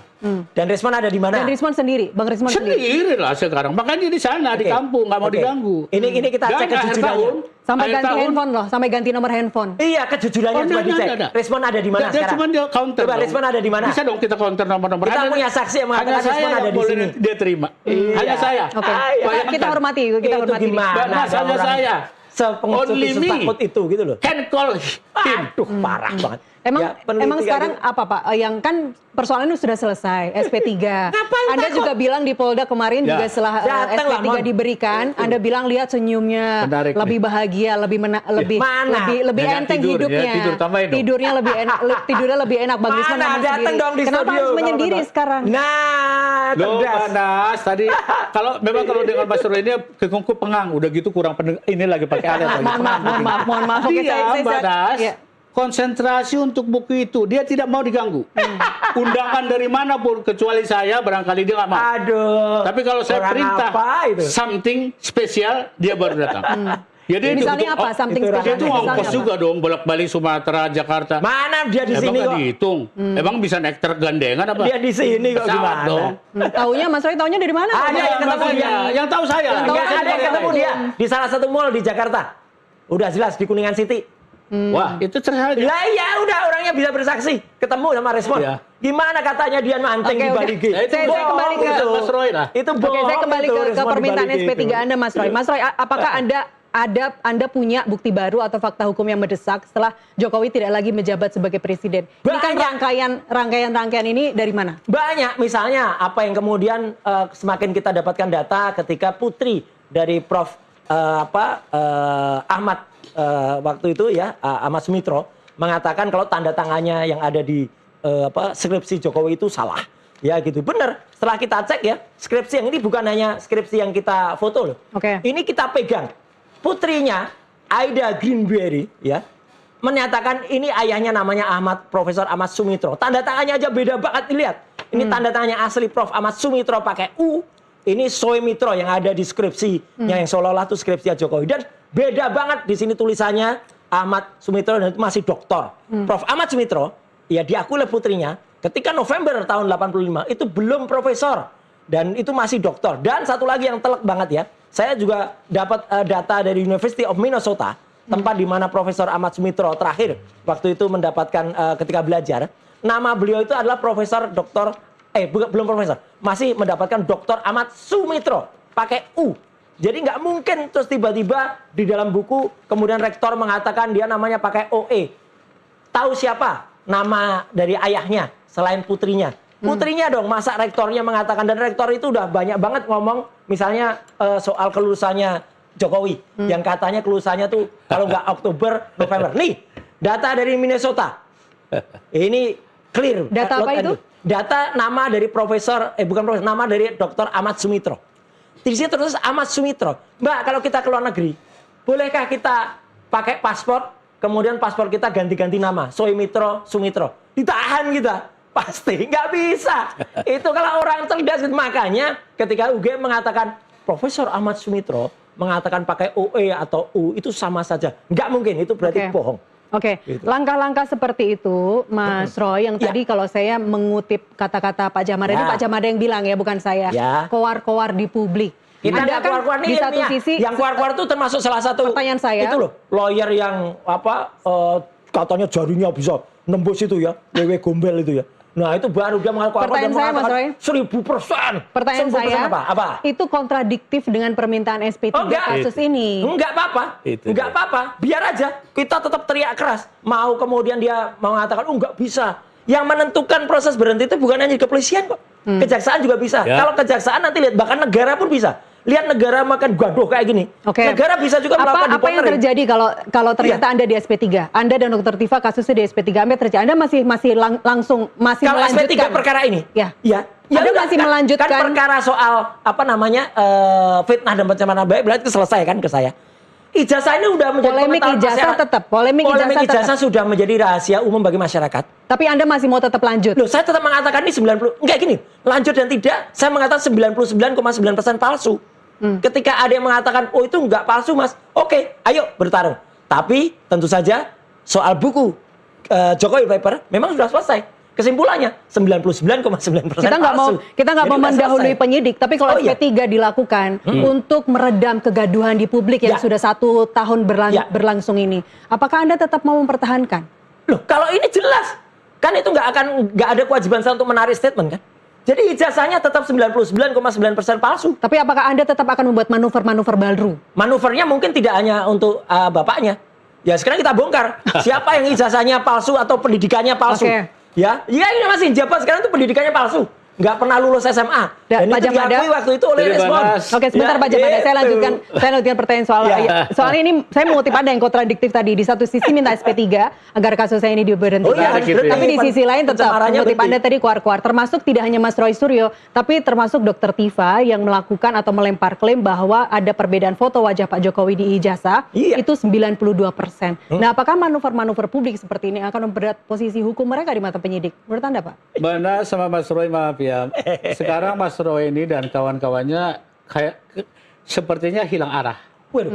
Dan respon ada di mana? Dan Rismon sendiri, Bang Rismon sendiri. Sendiri lah sekarang. Makanya di sana, di Oke. kampung, nggak mau Oke. diganggu. Ini kita Dan cek akhir kejujurannya. tahun, Sampai akhir ganti tahun, handphone loh, sampai ganti nomor handphone. Iya, kejujurannya Oh, coba enggak, dicek. enggak. Respon ada di mana Dia sekarang? cuma dia counter. Coba dong. respon ada di mana? Bisa dong kita counter nomor-nomor. Kita Hanya- punya saksi yang mengatakan hanya saya respon ada yang di boleh sini. dia terima. Hanya saya. Oke, Bayangkan. kita hormati, kita Itu hormati. gimana? Banas, ada hanya orang saya. sepengecut Only me. setakut itu gitu loh. Can call him. Aduh, parah banget. Emang Ya, peneliti emang kayak sekarang gitu. apa Pak? Yang kan persoalan itu sudah selesai, SP3. Ngapain Anda takut? juga bilang di Polda kemarin Ya. juga setelah Datang lah, SP3 Mon. diberikan, Anda bilang lihat senyumnya Menarik lebih nih. bahagia, lebih Mana? lebih Dengan enteng tidur, ya, hidupnya. tidur tambahin dong. Tidurnya lebih enak, tidurnya lebih enak. Bang Rismon Mana? ngomong Datang sendiri. dong di Kenapa studio. harus kalau menyendiri betul. sekarang? Nah, Loh, cerdas. Banas tadi kalau memang kalau dengan Mas Roy ini kekungku pengang, udah gitu kurang ini lagi pakai alat lagi. Mohon maaf. Oke, Dia, Banas, ya. konsentrasi untuk buku itu. Dia tidak mau diganggu. Undangan dari manapun, kecuali saya, barangkali dia nggak mau. Aduh. Tapi kalau saya orang perintah apa itu? something spesial, dia baru datang. Ya dia Misalnya apa? Something itu special. Dia itu Misalnya ongkos apa? juga dong bolak-balik Sumatera, Jakarta. Mana dia di Emang sini nggak kok? dihitung? Emang bisa naik truk gandengan apa? Dia di sini kok Pesawat gimana? dong. Taunya Mas Roy taunya dari mana? Ada yang ketemu Makanya, dia. yang tahu saya. Yang tahu Enggak saya ada yang juga ketemu tahu. dia di salah satu mall di Jakarta. Udah jelas di Kuningan City. Wah, itu terserah aja. Lah ya udah orangnya bisa bersaksi, ketemu sama respon. Iya. Gimana katanya dia manteng Oke, di oke. Bali G. Ya, itu Saya bohong kembali ke itu, Mas Roy lah. Itu Oke, bohong. saya kembali itu ke respon di permintaan Bali G SP3 itu. Anda, Mas Roy. Mas Roy, apakah Anda punya bukti baru atau fakta hukum yang mendesak setelah Jokowi tidak lagi menjabat sebagai presiden? Ini kan rangkaian ini dari mana? Banyak, misalnya apa yang kemudian semakin kita dapatkan data ketika putri dari Prof Ahmad waktu itu ya Ahmad Sumitro mengatakan kalau tanda tangannya yang ada di skripsi Jokowi itu salah. Ya gitu, benar. Setelah kita cek ya, skripsi yang ini bukan hanya skripsi yang kita foto loh. Oke. Ini kita pegang. Putrinya Aida Greenberry ya menyatakan ini ayahnya namanya Profesor Ahmad Sumitro. Tanda tangannya aja beda banget, lihat. Ini tanda tangannya asli Prof Ahmad Sumitro pakai U. Ini Soemitro yang ada di skripsinya yang seolah-olah itu skripsi Jokowi. Dan beda banget di sini tulisannya Ahmad Sumitro dan itu masih doktor. Prof Ahmad Sumitro, ya diakui oleh putrinya, ketika November tahun 85 itu belum profesor dan itu masih doktor. Dan satu lagi yang telak banget ya, saya juga dapat data dari University of Minnesota, tempat di mana Profesor Ahmad Sumitro terakhir waktu itu mendapatkan ketika belajar. Nama beliau itu adalah Profesor Doktor, belum profesor, masih mendapatkan Doktor Ahmad Sumitro, pakai U. Jadi nggak mungkin terus tiba-tiba di dalam buku kemudian rektor mengatakan dia namanya pakai OE. Tahu siapa nama dari ayahnya selain putrinya? Putrinya dong, masa rektornya mengatakan, dan rektor itu udah banyak banget ngomong misalnya soal kelulusannya Jokowi yang katanya kelulusannya tuh kalau nggak Oktober, November. Nih, data dari Minnesota. Ini clear. Data apa itu? Data nama dari nama dari Dr. Ahmad Sumitro. Di sini terus Ahmad Sumitro. Mbak, kalau kita ke luar negeri, bolehkah kita pakai paspor, kemudian paspor kita ganti-ganti nama, Soemitro, Sumitro? Ditahan kita. Pasti nggak bisa. Itu kalau orang cerdas. Makanya ketika UGM mengatakan Profesor Ahmad Sumitro mengatakan pakai OE atau U itu sama saja. Nggak mungkin, itu berarti bohong. Oke, Gitu. langkah-langkah seperti itu, Mas Roy, yang tadi kalau saya mengutip kata-kata Pak Jamada, ini Pak Jamada yang bilang ya, bukan saya. Ya. Koar-koar di publik. Kita Anda nggak kan keluar-keluar nih di satu ilmiah. sisi, Yang keluar-keluar itu termasuk salah satu pertanyaan saya. itu loh, lawyer yang katanya jarinya bisa nembus itu ya, Wewe Gombel itu ya. Nah itu baru dia Pertanyaan saya, Mas Roy. 1000%. Pertanyaan 1000% saya, apa? itu kontradiktif dengan permintaan SP3 kasus ini. Enggak apa-apa. Itu Enggak dia. apa-apa. Biar aja kita tetap teriak keras. Mau kemudian dia mengatakan, enggak bisa. Yang menentukan proses berhenti itu bukan hanya di kepolisian kok. Kejaksaan juga bisa. Ya. Kalau kejaksaan nanti lihat, bahkan negara pun bisa. Lihat negara makan gaduh kayak gini. Oke. Negara bisa juga melakukan apa yang deponering. terjadi kalau ternyata Anda di SP3, Anda dan Dr. Tifa kasusnya di SP3, Anda masih langsung Kalau SP3 melanjutkan perkara ini, Ya. ya Anda udah, masih kan- melanjutkan. kan perkara soal fitnah dan pencemaran baik berarti itu selesai kan ke saya. Ijazah ini udah menjadi Polemik pengetahuan ijazah masyarakat. tetap, polemik ijazah ijazah sudah menjadi rahasia umum bagi masyarakat. Tapi Anda masih mau tetap lanjut. Loh, saya tetap mengatakan ini 90, enggak gini, lanjut dan tidak, saya mengatakan 99,9% palsu. Ketika ada yang mengatakan, oh itu enggak palsu mas, oke, ayo bertarung. Tapi tentu saja soal buku Jokowi Paper memang sudah selesai. Kesimpulannya 99,9% palsu. Kita nggak mau Jadi udah mendahului selesai. penyidik, tapi kalau Oh, iya. SP3 dilakukan untuk meredam kegaduhan di publik yang Ya. sudah 1 tahun Ya. berlangsung ini, apakah Anda tetap mau mempertahankan? Loh, kalau ini jelas. Kan itu nggak ada kewajiban saya untuk menarik statement kan. Jadi ijazahnya tetap 99,9% palsu. Tapi apakah Anda tetap akan membuat manuver-manuver baru? Manuvernya mungkin tidak hanya untuk bapaknya. Ya sekarang kita bongkar. Siapa yang ijazahnya palsu atau pendidikannya palsu. Oke. Ya ini masih jabat sekarang itu pendidikannya palsu. Nggak pernah lulus SMA. Dan Pak itu Jamada. diakui waktu itu oleh Jadi, Respon. Banas. Oke, sebentar Ya, Pak Jamada, saya gitu. lanjutkan pertanyaan soal Ya. soalnya ini saya mengutip Anda yang kontradiktif tadi. Di satu sisi minta SP3 agar kasus saya ini diberhentikan. Oh iya, harus berhenti. Tapi di sisi lain tetap Pencemarannya mengutip berhenti. Anda tadi kuar-kuar. Termasuk tidak hanya Mas Roy Suryo, tapi termasuk Dr. Tifa yang melakukan atau melempar klaim bahwa ada perbedaan foto wajah Pak Jokowi di ijazah. Iya. Itu 92%. Nah, apakah manuver-manuver publik seperti ini akan memberat posisi hukum mereka di mata penyidik? Menurut Anda, Pak? Mana sama Mas Roy, maaf ya. Sekarang Mas Roy ini dan kawan-kawannya kayak sepertinya hilang arah. Waduh,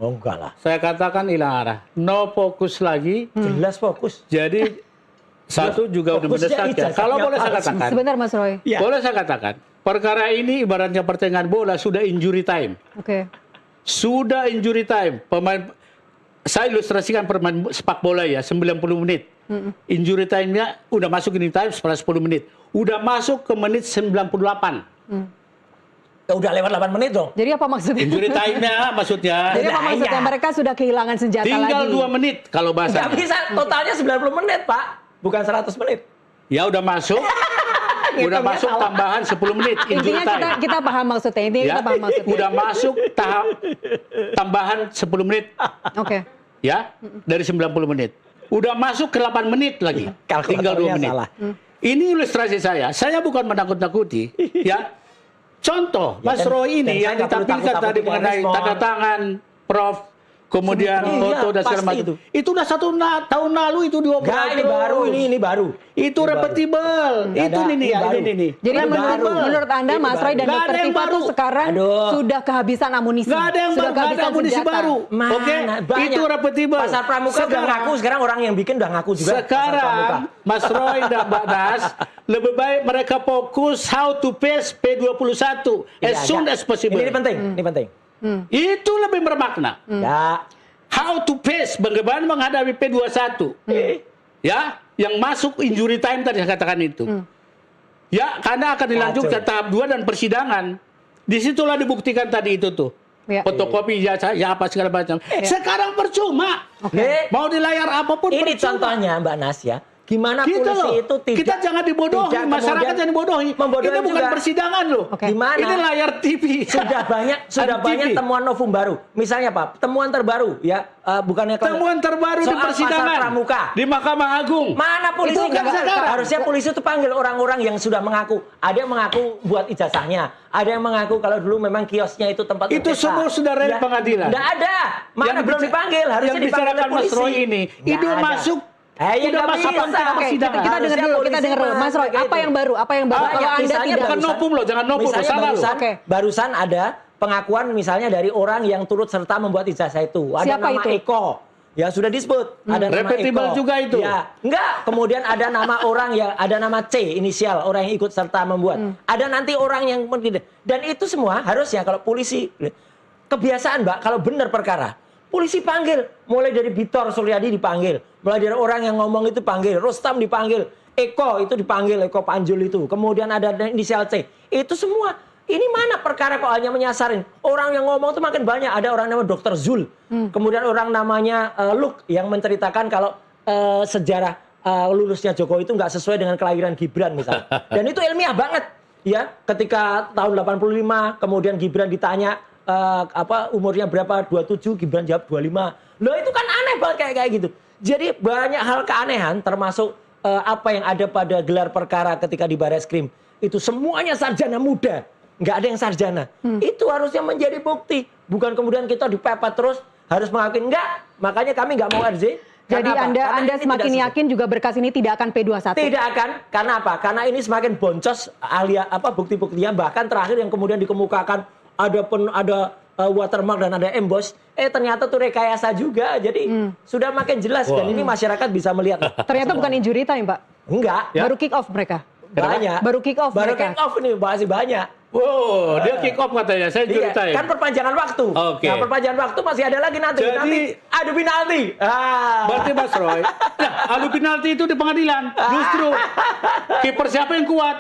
oh enggak lah. Saya katakan hilang arah. No fokus lagi. Jelas fokus. Jadi satu juga udah Fokusnya mendesak ya. ijazah Kalau yang boleh saya palsu. katakan, Sebentar Mas Roy. Ya. boleh saya katakan, perkara ini ibaratnya pertandingan bola sudah injury time. Oke. Sudah injury time. Saya ilustrasikan permain sepak bola ya, 90 menit. Injury time-nya udah masuk injury time setelah 10 menit. Udah masuk ke menit 98. Ya udah lewat 8 menit dong. Jadi apa maksudnya? Injury time-nya maksudnya Jadi apa Nah, maksudnya? iya. Mereka sudah kehilangan senjata tinggal lagi. 2 menit kalau Nggak bahasa. bisa, totalnya 90 menit, Pak. Bukan 100 menit. Ya udah masuk. Udah masuk tambahan 10 menit injury Intinya time. kita paham maksudnya. Intinya Ya, kita paham maksudnya. udah masuk tahap tambahan 10 menit. Oke. Ya, dari 90 menit. Udah masuk ke 8 menit lagi. Tinggal 2 Kalkulatornya menit. salah. Ini ilustrasi saya. Saya bukan menakut-nakuti. Ya. Contoh, Ya, Mas dan- Roy ini dan yang saya nggak perlu ditampilkan takut-takut tadi dengan mengenai respon. tanda tangan, Prof. Kemudian Iya, foto dan segala pasti macam. Itu udah tahun lalu itu diobrol. Enggak, ini baru, ini baru. Itu Ini baru. repetible. Nggak Itu ada, ini ini baru. ini. Jadi menurut Anda Itu Mas Roy dan baru. Nggak Dr. ada yang Tifa baru. tuh sekarang Aduh. sudah kehabisan amunisi. Nggak ada yang sudah baru, nggak ada kehabisan amunisi senjata. baru. Mana? Oke, Banyak. itu repetible. Pasar Pramuka udah ngaku, sekarang orang yang bikin udah ngaku juga. Pasar Sekarang Pramuka. Mas Roy dan Mbak Das lebih baik mereka fokus how to pace P21 Iya, as soon ya. as possible. Ini penting, ini penting. Itu lebih bermakna. Ya. How to pace bagaimana menghadapi P21. Ya, yang masuk injury time tadi saya katakan itu. Ya, karena akan dilanjutkan Kacau. tahap 2 dan persidangan. Disitulah dibuktikan tadi itu tuh. Ya. Fotokopi ya apa segala macam. Sekarang percuma. Nih, Mau di layar apapun ini percuma. contohnya Mbak Nas ya. Gimana Gitu polisi loh. itu tidak Kita jangan dibodohi, tidak masyarakat kemudian jangan dibodohi. membodohi Ini bukan juga. persidangan loh. Oke. Gimana? Ini layar TV. Sudah banyak TV. temuan novum baru. Misalnya Pak, temuan terbaru ya, bukannya Temuan terbaru di soal persidangan. Pasar Pramuka. Di Mahkamah Agung. Mana polisi Itu kan nggak- sekarang. harusnya polisi itu panggil orang-orang yang sudah mengaku. Ada yang mengaku buat ijazahnya, ada yang mengaku kalau dulu memang kiosnya itu tempat Itu berpesta. semua sudah dari Ya, pengadilan. nggak ada. Mana Yang belum bicara- dipanggil? Harusnya yang dipanggil bicarakan oleh Mas polisi. Roy ini, Nggak itu ada. masuk. Ya Udah nggak masuk bisa. konten Oke, persidangan. kita dengar Harusnya dulu, kita polisi dengar dulu. Mas Roy, kayak apa itu. yang baru? Apa yang baru? Banyak, Kalau Anda misalnya tidak Bukan nopum loh, jangan nopum. Misalnya Salah loh. barusan, Oke. barusan ada pengakuan misalnya dari orang yang turut serta membuat ijazah itu. Ada Siapa nama itu? Eko. Ya sudah disebut. Ada nama Repetible Eko. juga itu. Ya, enggak. Kemudian ada nama orang yang ada nama C inisial orang yang ikut serta membuat. Ada nanti orang yang dan itu semua harusnya kalau polisi kebiasaan, Mbak, kalau benar perkara polisi panggil, mulai dari Bitor Suryadi dipanggil, mulai dari orang yang ngomong itu panggil, Rustam dipanggil, Eko itu dipanggil, Eko Panjul itu, kemudian ada inisial C, itu semua. Ini mana perkara kok hanya menyasarin orang yang ngomong itu makin banyak. Ada orang namanya Dr. Zul, kemudian orang namanya Luke yang menceritakan kalau sejarah lulusnya Jokowi itu nggak sesuai dengan kelahiran Gibran misalnya, dan itu ilmiah banget. Ya, ketika tahun 85 kemudian Gibran ditanya umurnya berapa, 27, Gibran jawab 25. Loh itu kan aneh banget kayak gitu. Jadi banyak hal keanehan termasuk apa yang ada pada gelar perkara ketika di Barreskrim. Itu semuanya sarjana muda. Nggak ada yang sarjana. Itu harusnya menjadi bukti. Bukan kemudian kita dipepet terus harus mengakui. Enggak. Makanya kami nggak mau RJ. Jadi Karena apa? Anda Karena ini semakin tidak sesuai. yakin juga berkas ini tidak akan P21. Tidak akan. Karena apa? Karena ini semakin boncos bukti-buktinya. Bahkan terakhir yang kemudian dikemukakan ada watermark dan ada emboss. Ternyata tuh rekayasa juga. Jadi sudah makin jelas. Dan ini masyarakat bisa melihat. Ternyata bukan injury time, Pak. Enggak. Baru kick off mereka. Banyak. Baru kick off Baru mereka. kick off ini masih banyak. Wow, dia kick off katanya. Saya Iya, ceritain. kan perpanjangan waktu. Oke. Nah, perpanjangan waktu masih ada lagi nanti. Jadi- Nanti adu penalti. Berarti Mas Roy, adu penalti itu di pengadilan. Justru kiper siapa yang kuat?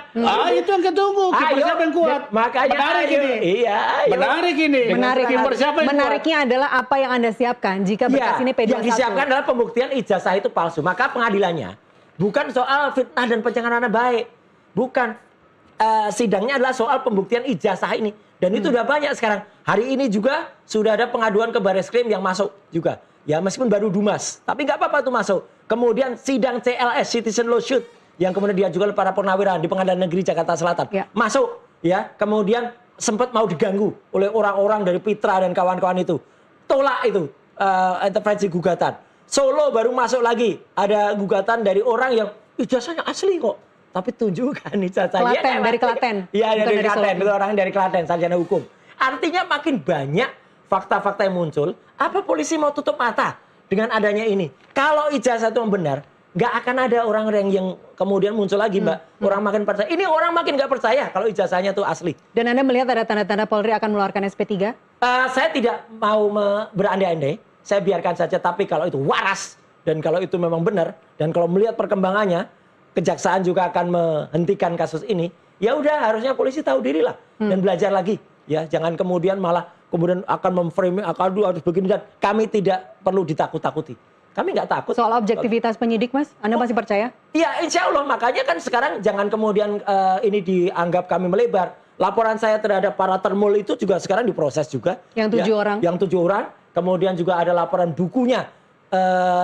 Itu yang ketunggu. Kiper Ayo. siapa yang kuat? Makanya Menarik ayo. ini. Iya, ayo. Menarik ini. Menarik. Kiper siapa yang Menariknya adalah apa yang Anda siapkan jika berkas ini P21. yang disiapkan adalah pembuktian ijazah itu palsu. Maka pengadilannya bukan soal fitnah dan pencemaran nama baik. Bukan. Sidangnya adalah soal pembuktian ijazah ini. Dan itu udah banyak sekarang. Hari ini juga sudah ada pengaduan ke Barreskrim yang masuk juga. Ya meskipun baru Dumas. Tapi nggak apa-apa tuh masuk. Kemudian sidang CLS, Citizen Lawsuit. Yang kemudian diajukan oleh para purnawirawan di Pengadilan Negeri Jakarta Selatan. Ya. Masuk. Ya. Kemudian sempat mau diganggu oleh orang-orang dari Pitra dan kawan-kawan itu. Tolak itu intervensi gugatan. Solo baru masuk lagi. Ada gugatan dari orang yang ijazahnya asli kok. Tapi tunjukkan ijazahnya. Klaten, dari Klaten. Iya, Bukan dari dari Klaten. Solo. Itu orang dari Klaten, sarjana hukum. Artinya makin banyak fakta-fakta yang muncul, apa polisi mau tutup mata dengan adanya ini? Kalau ijazah itu benar, nggak akan ada orang yang kemudian muncul lagi, Mbak. Orang makin percaya. Ini orang makin nggak percaya kalau ijazahnya itu asli. Dan Anda melihat ada tanda-tanda Polri akan mengeluarkan SP3? Saya tidak mau berandai-andai. Saya biarkan saja. Tapi kalau itu waras dan kalau itu memang benar dan kalau melihat perkembangannya, kejaksaan juga akan menghentikan kasus ini. Ya udah, harusnya polisi tahu diri lah dan belajar lagi. Ya, jangan kemudian malah kemudian akan memframing, harus begini, dan kami tidak perlu ditakut-takuti. Kami nggak takut. Soal objektivitas penyidik, Mas, Anda masih percaya? Iya, insya Allah. Makanya kan sekarang jangan kemudian ini dianggap kami melebar. Laporan saya terhadap para termul itu juga sekarang diproses juga. Yang 7 orang? Yang 7 orang. Kemudian juga ada laporan bukunya.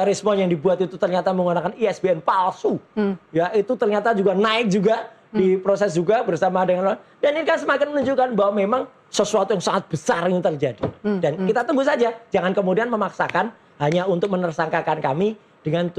Respon yang dibuat itu ternyata menggunakan ISBN palsu. Ya, itu ternyata juga naik juga. Diproses juga bersama dengan. Dan ini kan semakin menunjukkan bahwa memang sesuatu yang sangat besar yang terjadi. Dan kita tunggu saja. Jangan kemudian memaksakan hanya untuk menersangkakan kami dengan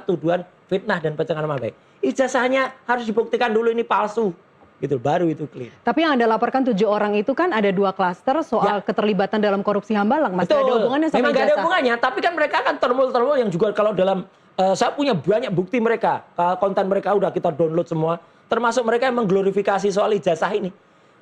tuduhan fitnah dan pencemaran nama baik. Ijazahnya harus dibuktikan dulu ini palsu, gitu, baru itu clear. Tapi yang Anda laporkan 7 orang itu kan ada 2 klaster soal keterlibatan dalam korupsi Hambalang, Mas. Betul. Ada hubungannya sama memang ijazah? gak ada hubungannya, tapi kan mereka kan termul-termul yang juga kalau dalam, saya punya banyak bukti mereka, konten mereka udah kita download semua, termasuk mereka yang mengglorifikasi soal ijazah ini.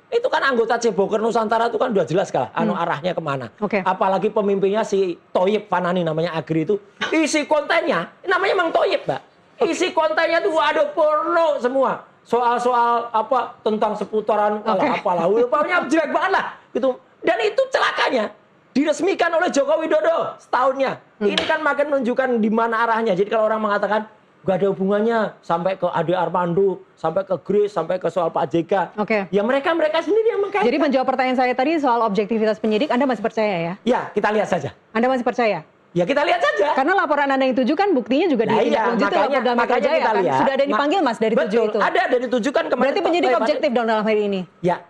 Itu kan anggota Ceboker Nusantara itu kan udah jelas kalah arahnya kemana. Apalagi pemimpinnya si Toyib Fanani namanya Agri itu, isi kontennya namanya emang Toyib, Mbak. Isi kontennya tuh waduh porno semua. Soal-soal apa tentang seputaran apalah, pokoknya jelek banget lah gitu. Dan itu celakanya diresmikan oleh Joko Widodo setahunnya. Ini kan makin menunjukkan di mana arahnya. Jadi kalau orang mengatakan gak ada hubungannya sampai ke Ade Armando, sampai ke Grace, sampai ke soal Pak JK. Ya mereka sendiri yang mengkaitkan. Jadi menjawab pertanyaan saya tadi soal objektivitas penyidik, Anda masih percaya ya? Ya, kita lihat saja. Anda masih percaya? Ya, kita lihat saja. Karena laporan Anda yang 7 kan buktinya juga ditindaklanjuti oleh Polda Metro Jaya kan? Lihat. Sudah ada yang dipanggil, Mas, dari 7 itu? Ada dari 7 kan kemarin. Berarti penyidik objektif dong dalam hari ini? Ya,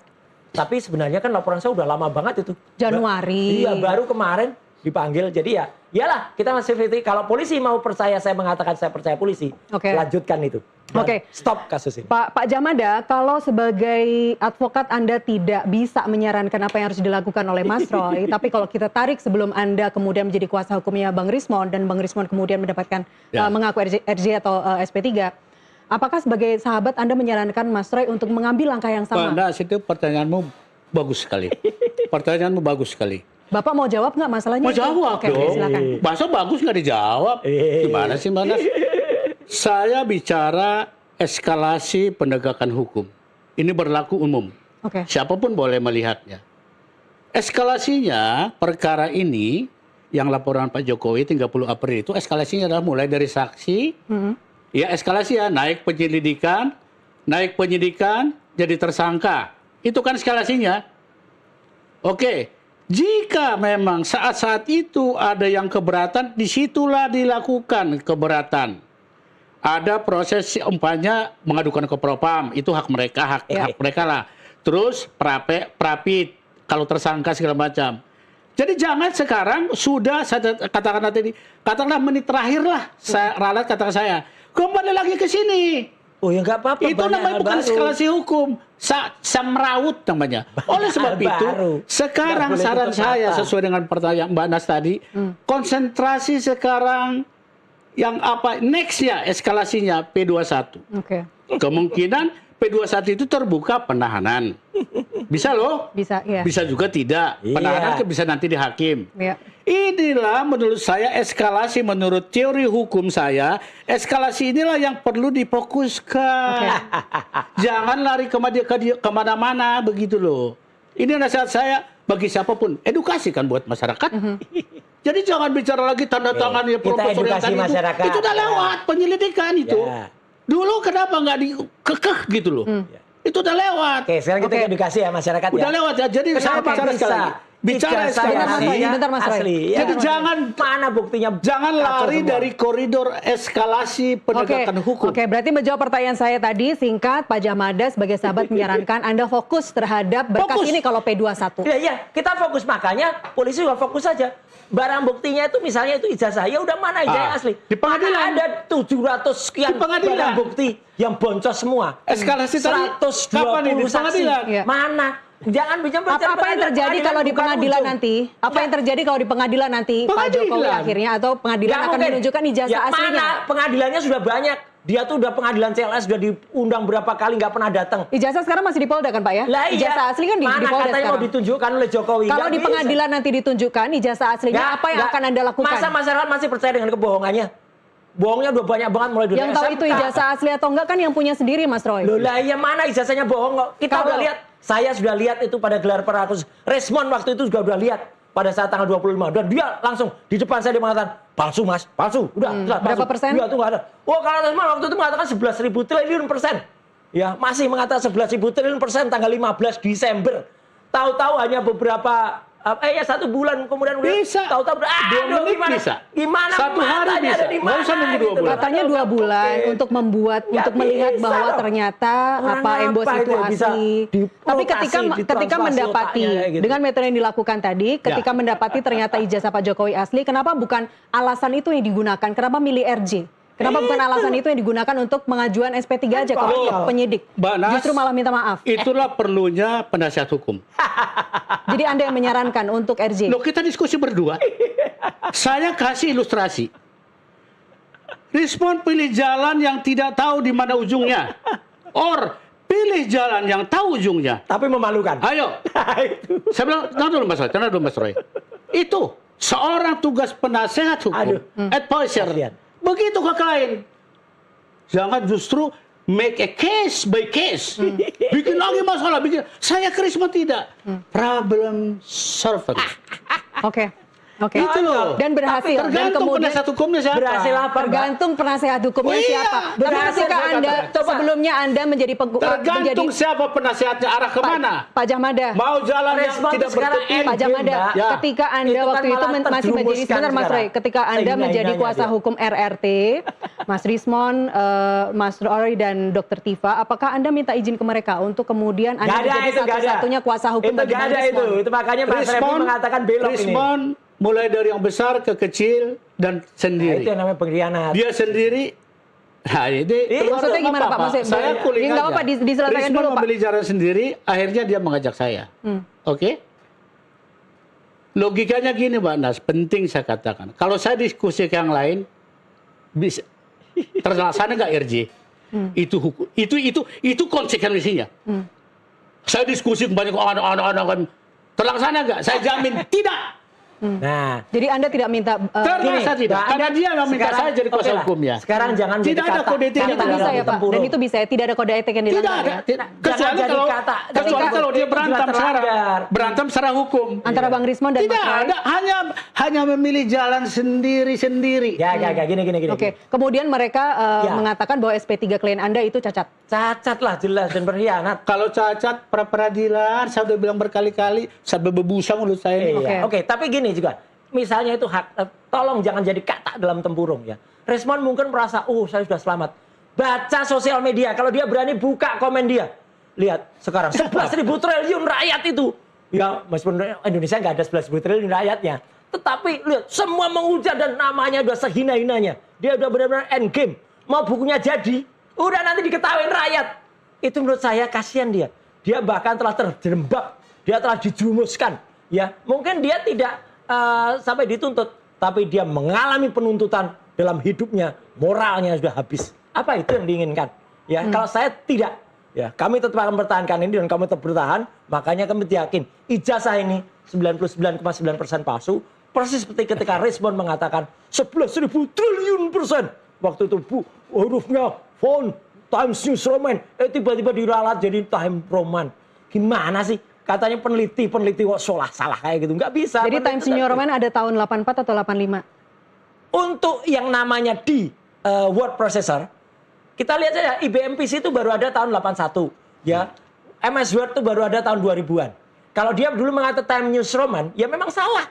tapi sebenarnya kan laporan saya udah lama banget itu. Januari. Iya, baru kemarin dipanggil. Jadi ya, iyalah kita masih kritik. Kalau polisi mau percaya, saya mengatakan saya percaya polisi. Lanjutkan itu. Stop kasus ini. Pak Jamada, kalau sebagai advokat Anda tidak bisa menyarankan apa yang harus dilakukan oleh Mas Roy, tapi kalau kita tarik sebelum Anda kemudian menjadi kuasa hukumnya Bang Rismon, dan Bang Rismon kemudian mendapatkan mengaku RJ atau SP3, apakah sebagai sahabat Anda menyarankan Mas Roy untuk mengambil langkah yang sama? Pak, itu pertanyaanmu bagus sekali. Pertanyaanmu bagus sekali. Bapak mau jawab nggak masalahnya? Mau jawab dong. Silakan. Masa bagus nggak dijawab? Gimana sih, Manas? Saya bicara eskalasi penegakan hukum. Ini berlaku umum. Siapapun boleh melihatnya. Eskalasinya perkara ini, yang laporan Pak Jokowi 30 April itu, eskalasinya adalah mulai dari saksi, ya eskalasi ya, naik penyidikan, jadi tersangka. Itu kan eskalasinya. Jika memang saat-saat itu ada yang keberatan, disitulah dilakukan keberatan. Ada proses umpamanya mengadukan ke Propam, itu hak mereka, hak mereka lah. Terus prapit, kalau tersangka segala macam. Jadi jangan sekarang sudah, saya katakan tadi, katakanlah menit terakhir lah, saya ralat katakan saya, kembali lagi ke sini. Oh ya nggak apa-apa. Itu namanya bukan eskalasi hukum, semrawut namanya. Oleh sebab itu, sekarang saran saya sesuai dengan pertanyaan Mbak Nas tadi, konsentrasi sekarang yang apa next ya eskalasinya P21. Kemungkinan P21 itu terbuka penahanan. Bisa loh. Bisa, ya. Bisa juga tidak. Penahanan bisa nanti di hakim. Ya. Inilah menurut saya eskalasi menurut teori hukum saya. Eskalasi inilah yang perlu difokuskan. Jangan lari kemana-mana begitu loh. Ini nasihat saya bagi siapapun. Edukasi kan buat masyarakat. Jadi jangan bicara lagi tanda tangannya profesor yang tadi itu udah lewat penyelidikan itu. Dulu kenapa nggak dikekeh gitu loh? Itu udah lewat. Sekarang kita edukasi ya masyarakat. Udah lewat ya. Jadi saya bicara sekali lagi. Bicara eskalasi. Asli. Jadi jangan mana buktinya? Jangan lari dari koridor eskalasi penegakan hukum. Berarti menjawab pertanyaan saya tadi singkat, Pak Jamada sebagai sahabat menyarankan Anda fokus terhadap berkas ini kalau P21. Iya, kita fokus, makanya polisi juga fokus saja. Barang buktinya itu misalnya itu ijazah, ya udah mana ijazah asli? Di pengadilan ada 700 sekian barang bukti yang boncos semua. Eskalasi tadi 120 saksi. Pengadilan. Mana? Jangan bicara Apa yang terjadi kalau di pengadilan nanti? Apa yang terjadi kalau di pengadilan nanti Pak Jokowi akhirnya atau pengadilan akan menunjukkan ijazah aslinya? Mana pengadilannya sudah banyak. Dia tuh udah pengadilan CLS sudah diundang berapa kali nggak pernah datang. Ijazah sekarang masih di Polda kan Pak ya? Lah iya. Ijazah asli kan di Mana Polda katanya sekarang. mau ditunjukkan oleh Jokowi. Kalau Nggak di bisa. pengadilan nanti ditunjukkan ijazah aslinya, apa yang akan Anda lakukan? Masa masyarakat masih percaya dengan kebohongannya? Bohongnya udah banyak banget mulai dari Yang tahu itu ijazah asli atau enggak kan yang punya sendiri Mas Roy. Loh lah iya mana ijazahnya bohong kok. Kita udah lihat. Saya sudah lihat itu pada gelar perkara khusus. Respon waktu itu juga udah lihat pada saat tanggal 25 dan dia langsung di depan saya dia mengatakan palsu Mas, palsu. Udah, palsu. Berapa persen? Iya tuh nggak ada. Oh kalau Respon waktu itu mengatakan 11.000 triliun persen. Ya masih mengatakan 11.000 triliun persen tanggal 15 Desember. Tahu-tahu hanya beberapa 1 bulan kemudian Bisa. tahu-tahu 2 menit gimana? bisa. Gimana 1 hari matanya bisa. ada di Nggak usah mana nunggu 2 gitu bulan. loh. Katanya 2 bulan Oke. untuk membuat, Nggak untuk melihat bisa bahwa dong. ternyata Orang apa embos apa itu itu bisa asli. Tapi ketika ditransplantasi mendapati otaknya kayak gitu. dengan metode yang dilakukan tadi, ketika mendapati ternyata ijazah Pak Jokowi asli, kenapa bukan alasan itu yang digunakan? Kenapa milih RJ? Kenapa bukan alasan itu yang digunakan untuk pengajuan SP3 aja ke penyidik? Mbak Nas, Justru malah minta maaf. Itulah perlunya penasihat hukum. Jadi Anda yang menyarankan untuk RJ? Loh, kita diskusi berdua. Saya kasih ilustrasi. Respon pilih jalan yang tidak tahu di mana ujungnya. Or, pilih jalan yang tahu ujungnya. Tapi memalukan. Ayo. Saya bilang, tenang dulu Mas Roy. Itu seorang tugas penasehat hukum, advisor. Kasihan. Begitu ke klien. Jangan justru make a case by case. Bikin lagi masalah, saya karisma tidak. Problem solver. Oke. Itu loh. Dan berhasil. Dan Tergantung kemudian penasihat hukumnya siapa. Berhasil apa, Mbak? tergantung penasehat hukumnya Iya, siapa. Tapi berhasil, ketika saya Anda katakan. sebelumnya Anda menjadi Tergantung siapa penasehatnya, arah kemana. Pak Jamada. Mau jalan yang Respon tidak sekarang berkutik. Pak Jamada, Mbak. Ya. ketika Anda Itu kan waktu itu malah masih menjadi terjerumuskan sebentar Mas Roy, sekarang. ketika Anda Sehingga menjadi hinanya kuasa dia. hukum RRT, Mas Rismon, Mas Roy dan Dr. Tifa, apakah Anda minta izin ke mereka untuk kemudian Anda menjadi satu-satunya kuasa hukum itu bagi gak Bang ada Rismon? itu makanya Mas Remi mengatakan belok ini. Respon mulai dari yang besar ke kecil dan Nah, sendiri. itu yang namanya pengkhianat. Dia sendiri. Nah, ini maksudnya gimana, Pak? Maksudnya, saya kulik nggak apa-apa, aja. diselesaikan Rismon dulu, Pak. membeli jalan sendiri, akhirnya dia mengajak saya. Oke? Logikanya gini, Mbak Nas, penting saya katakan. Kalau saya diskusi ke yang lain, bisa terlaksana nggak RJ? Itu konsekuensinya. Saya diskusi banyak anak-anak terlaksana nggak? Saya jamin tidak. Nah, Jadi Anda tidak minta Terlaksana tidak. Mbak, Karena dia yang minta sekarang- saya jadi kuasa oke lah. hukumnya. Sekarang jangan Tidak jadi ada kata. kode etik dan yang itu bisa ya Pak, tempurung. dan itu bisa ya, tidak ada kode etik yang Tidak dilanggar ada. ya? Kecuali jadi kalau kata. kecuali kalau dia berantem Terlanggar. secara hukum. Antara Bang Rismon dan Tidak Mas Roy? ada, hanya memilih jalan sendiri. Ya, gini. Oke, kemudian mereka Ya. mengatakan bahwa SP3 klien Anda itu cacat. Cacat lah jelas dan berkhianat. Kalau cacat pra peradilan, saya udah bilang berkali-kali, sampai berbusa mulut saya ini. Iya. Oke, tapi gini juga. Misalnya itu hak, tolong jangan jadi kata dalam tempurung ya. Respon mungkin merasa, saya sudah selamat. Baca sosial media, kalau dia berani buka komen dia. Lihat sekarang 11.000 triliun rakyat itu. Ya, meskipun Indonesia nggak ada 11.000 triliun rakyatnya. Tetapi lihat, semua menghujat dan namanya udah sehina-hinanya. Dia udah benar-benar end game. Mau bukunya jadi, udah nanti diketawain rakyat. Itu menurut saya kasihan dia. Dia bahkan telah terjerembab, dia telah dijurumuskan. Ya, mungkin dia tidak sampai dituntut, tapi dia mengalami penuntutan dalam hidupnya, moralnya sudah habis. Apa itu yang diinginkan? Ya, kalau saya tidak, ya kami tetap akan mempertahankan ini dan kami tetap bertahan. Makanya kami yakin ijazah ini 99,9% palsu. Persis seperti ketika Respon mengatakan 11.000 triliun persen. Waktu itu hurufnya font Times News Roman, tiba-tiba diralat jadi Time Roman. Gimana sih? Katanya peneliti kok salah kayak gitu. Nggak bisa. Jadi Times New Roman ada tahun 84 atau 85? Untuk yang namanya di word processor, kita lihat saja IBM PC itu baru ada tahun 81. Ya, MS Word itu baru ada tahun 2000-an. Kalau dia dulu mengatakan Times News Roman, ya memang salah.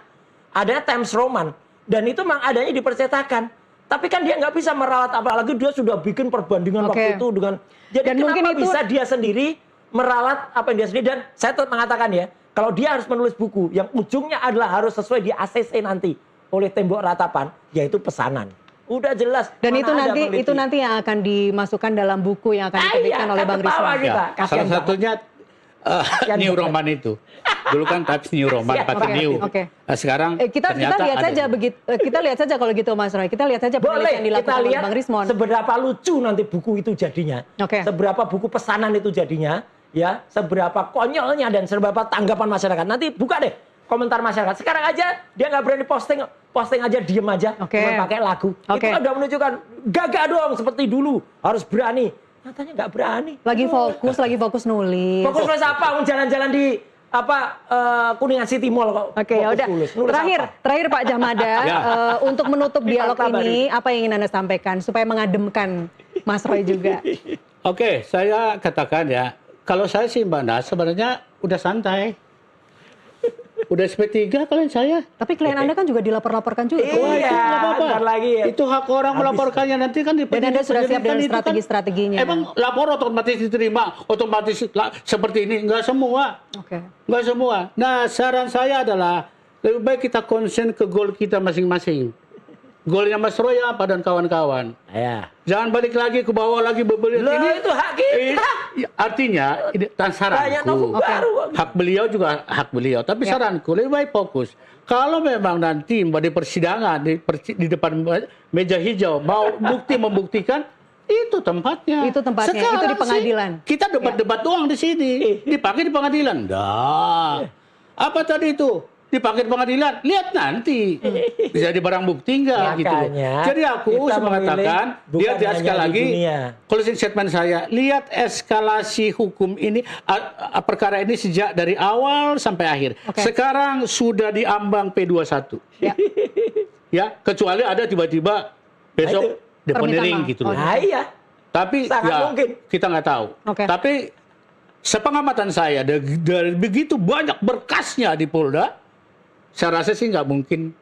Adanya Times Roman. Dan itu memang adanya dipercetakan. Tapi kan dia nggak bisa meralat, apalagi dia sudah bikin perbandingan waktu itu dengan. Jadi Dan kenapa mungkin itu bisa dia sendiri meralat apa yang dia sendiri, dan saya tetap mengatakan ya, kalau dia harus menulis buku yang ujungnya adalah harus sesuai di ACC nanti oleh tembok ratapan, yaitu pesanan. Udah jelas. Dan mana ada itu nanti yang akan dimasukkan dalam buku yang akan diterbitkan oleh Bang ketawa Rismon. kita. Ya, Kasihan salah banget. satunya New Roman itu. Dulu kan Times New Roman Siap. pakai Oke, New. oke. Nah, sekarang Kita ternyata lihat ada. saja begitu. Kita lihat saja kalau gitu Mas Roy. Kita lihat saja penelitian yang Boleh kita dilakukan oleh lihat Bang Rismon. seberapa lucu nanti buku itu jadinya. Oke. Seberapa buku pesanan itu jadinya, ya, seberapa konyolnya dan seberapa tanggapan masyarakat. Nanti buka deh komentar masyarakat. Sekarang aja dia nggak berani posting aja diem aja, Oke. cuma pakai lagu. Oke. Itu kan udah menunjukkan gagah dong seperti dulu, harus berani. Nyatanya nggak berani. Lagi fokus nulis. Fokus nulis apa? Mau jalan-jalan di Kuningan City Mall kok. Oke, ya fokus udah. nulis apa? Terakhir Pak Jamada, Ya. untuk menutup dialog Fakta ini, apa yang ingin Anda sampaikan supaya mengademkan Mas Roy juga? Oke, saya katakan ya, kalau saya sih Mbak Nas sebenarnya udah santai. Udah SP3 kalian saya. Tapi klien Anda kan juga dilapor-laporkan juga. Iya. Wah, itu nggak apa-apa. ntar lagi ya. Itu hak orang Habis. melaporkannya nanti kan di Dan Anda sudah siap dengan penyidikan itu kan, strategi-strateginya. Emang lapor otomatis diterima, otomatis seperti ini enggak semua. Oke. Enggak semua. Nah, saran saya adalah lebih baik kita konsen ke goal kita masing-masing. Golnya Mas Roy apa dan kawan-kawan. Ya. Jangan balik lagi ke bawah lagi bebelit Loh, ini. itu hak kita. Artinya, ini Banyak saranku. novum baru. Hak beliau juga hak beliau. Tapi Ya. saranku lebih baik fokus. Kalau memang nanti di persidangan di depan meja hijau mau membuktikan itu tempatnya. Itu tempatnya, itu di pengadilan. Sih, kita debat-debat doang di sini. Dipakai di pengadilan. Dah. Apa tadi itu? Dipakai di pengadilan. Lihat nanti. Bisa di barang bukti enggak gitu loh. Makanya, Jadi aku kita mengatakan, memilih lihat bukan ya sekali hanya di lagi, dunia. closing statement saya, lihat eskalasi hukum ini, perkara ini sejak dari awal sampai akhir. Oke. Sekarang sudah diambang P21. Ya. Ya, kecuali ada tiba-tiba besok deponering Permintaan gitu maaf. loh. Nah, iya. Tapi Sangat ya, mungkin. kita nggak tahu. Oke. Tapi sepengamatan saya dari begitu banyak berkasnya di Polda, saya rasa sih nggak mungkin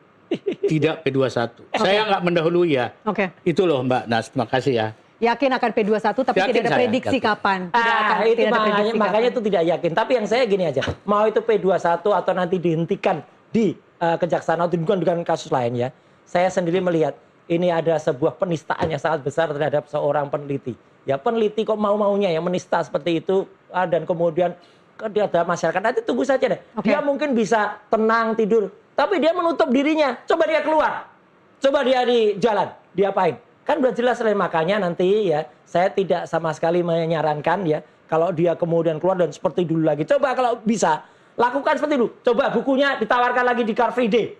tidak P21. Saya nggak mendahului ya. Oke. Itu loh Mbak Nas, terima kasih ya. Yakin akan P21 tapi Yakin tidak ada saya, prediksi yakin. kapan. Tidak akan itu tidak ada prediksi makanya kapan. itu tidak yakin. Tapi yang saya gini aja, mau itu P21 atau nanti dihentikan di kejaksaan atau dengan kasus lain ya. Saya sendiri melihat ini ada sebuah penistaan yang sangat besar terhadap seorang peneliti. Ya peneliti kok mau-maunya ya menista seperti itu dan kemudian ada masyarakat nanti tunggu saja deh. Oke. Dia mungkin bisa tenang tidur, tapi dia menutup dirinya. Coba dia keluar, coba dia di jalan, diapain? Kan udah jelas lah makanya nanti ya saya tidak sama sekali menyarankan ya kalau dia kemudian keluar dan seperti dulu lagi. Coba kalau bisa lakukan seperti dulu. Coba bukunya ditawarkan lagi di Car Free Day.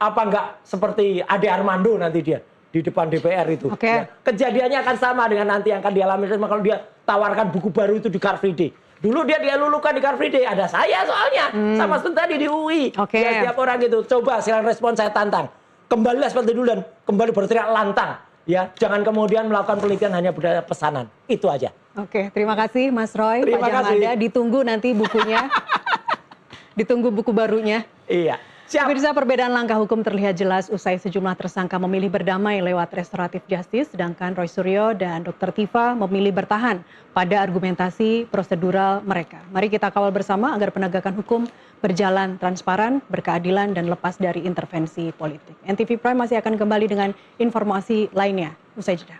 Apa enggak seperti Ade Armando nanti dia di depan DPR itu. Oke. Ya. Kejadiannya akan sama dengan nanti yang akan dialami kalau dia tawarkan buku baru itu di Car Free Day. Dulu dia lulukan di Car Free Day, ada saya soalnya sama seperti tadi di UI. Oke. Ya, setiap orang gitu. Coba silakan respon, saya tantang. Kembalilah seperti dulu dan kembali berteriak lantang. Ya, jangan kemudian melakukan penelitian hanya berdasarkan pesanan. Itu aja. Oke, terima kasih Mas Roy, Terima Pak Jamada. kasih. Ditunggu nanti bukunya. Ditunggu buku barunya. Iya. Siap. Pemirsa, perbedaan langkah hukum terlihat jelas usai sejumlah tersangka memilih berdamai lewat restoratif justice, sedangkan Roy Suryo dan Dr. Tifa memilih bertahan pada argumentasi prosedural mereka. Mari kita kawal bersama agar penegakan hukum berjalan transparan, berkeadilan, dan lepas dari intervensi politik. NTV Prime masih akan kembali dengan informasi lainnya. Usai jeda.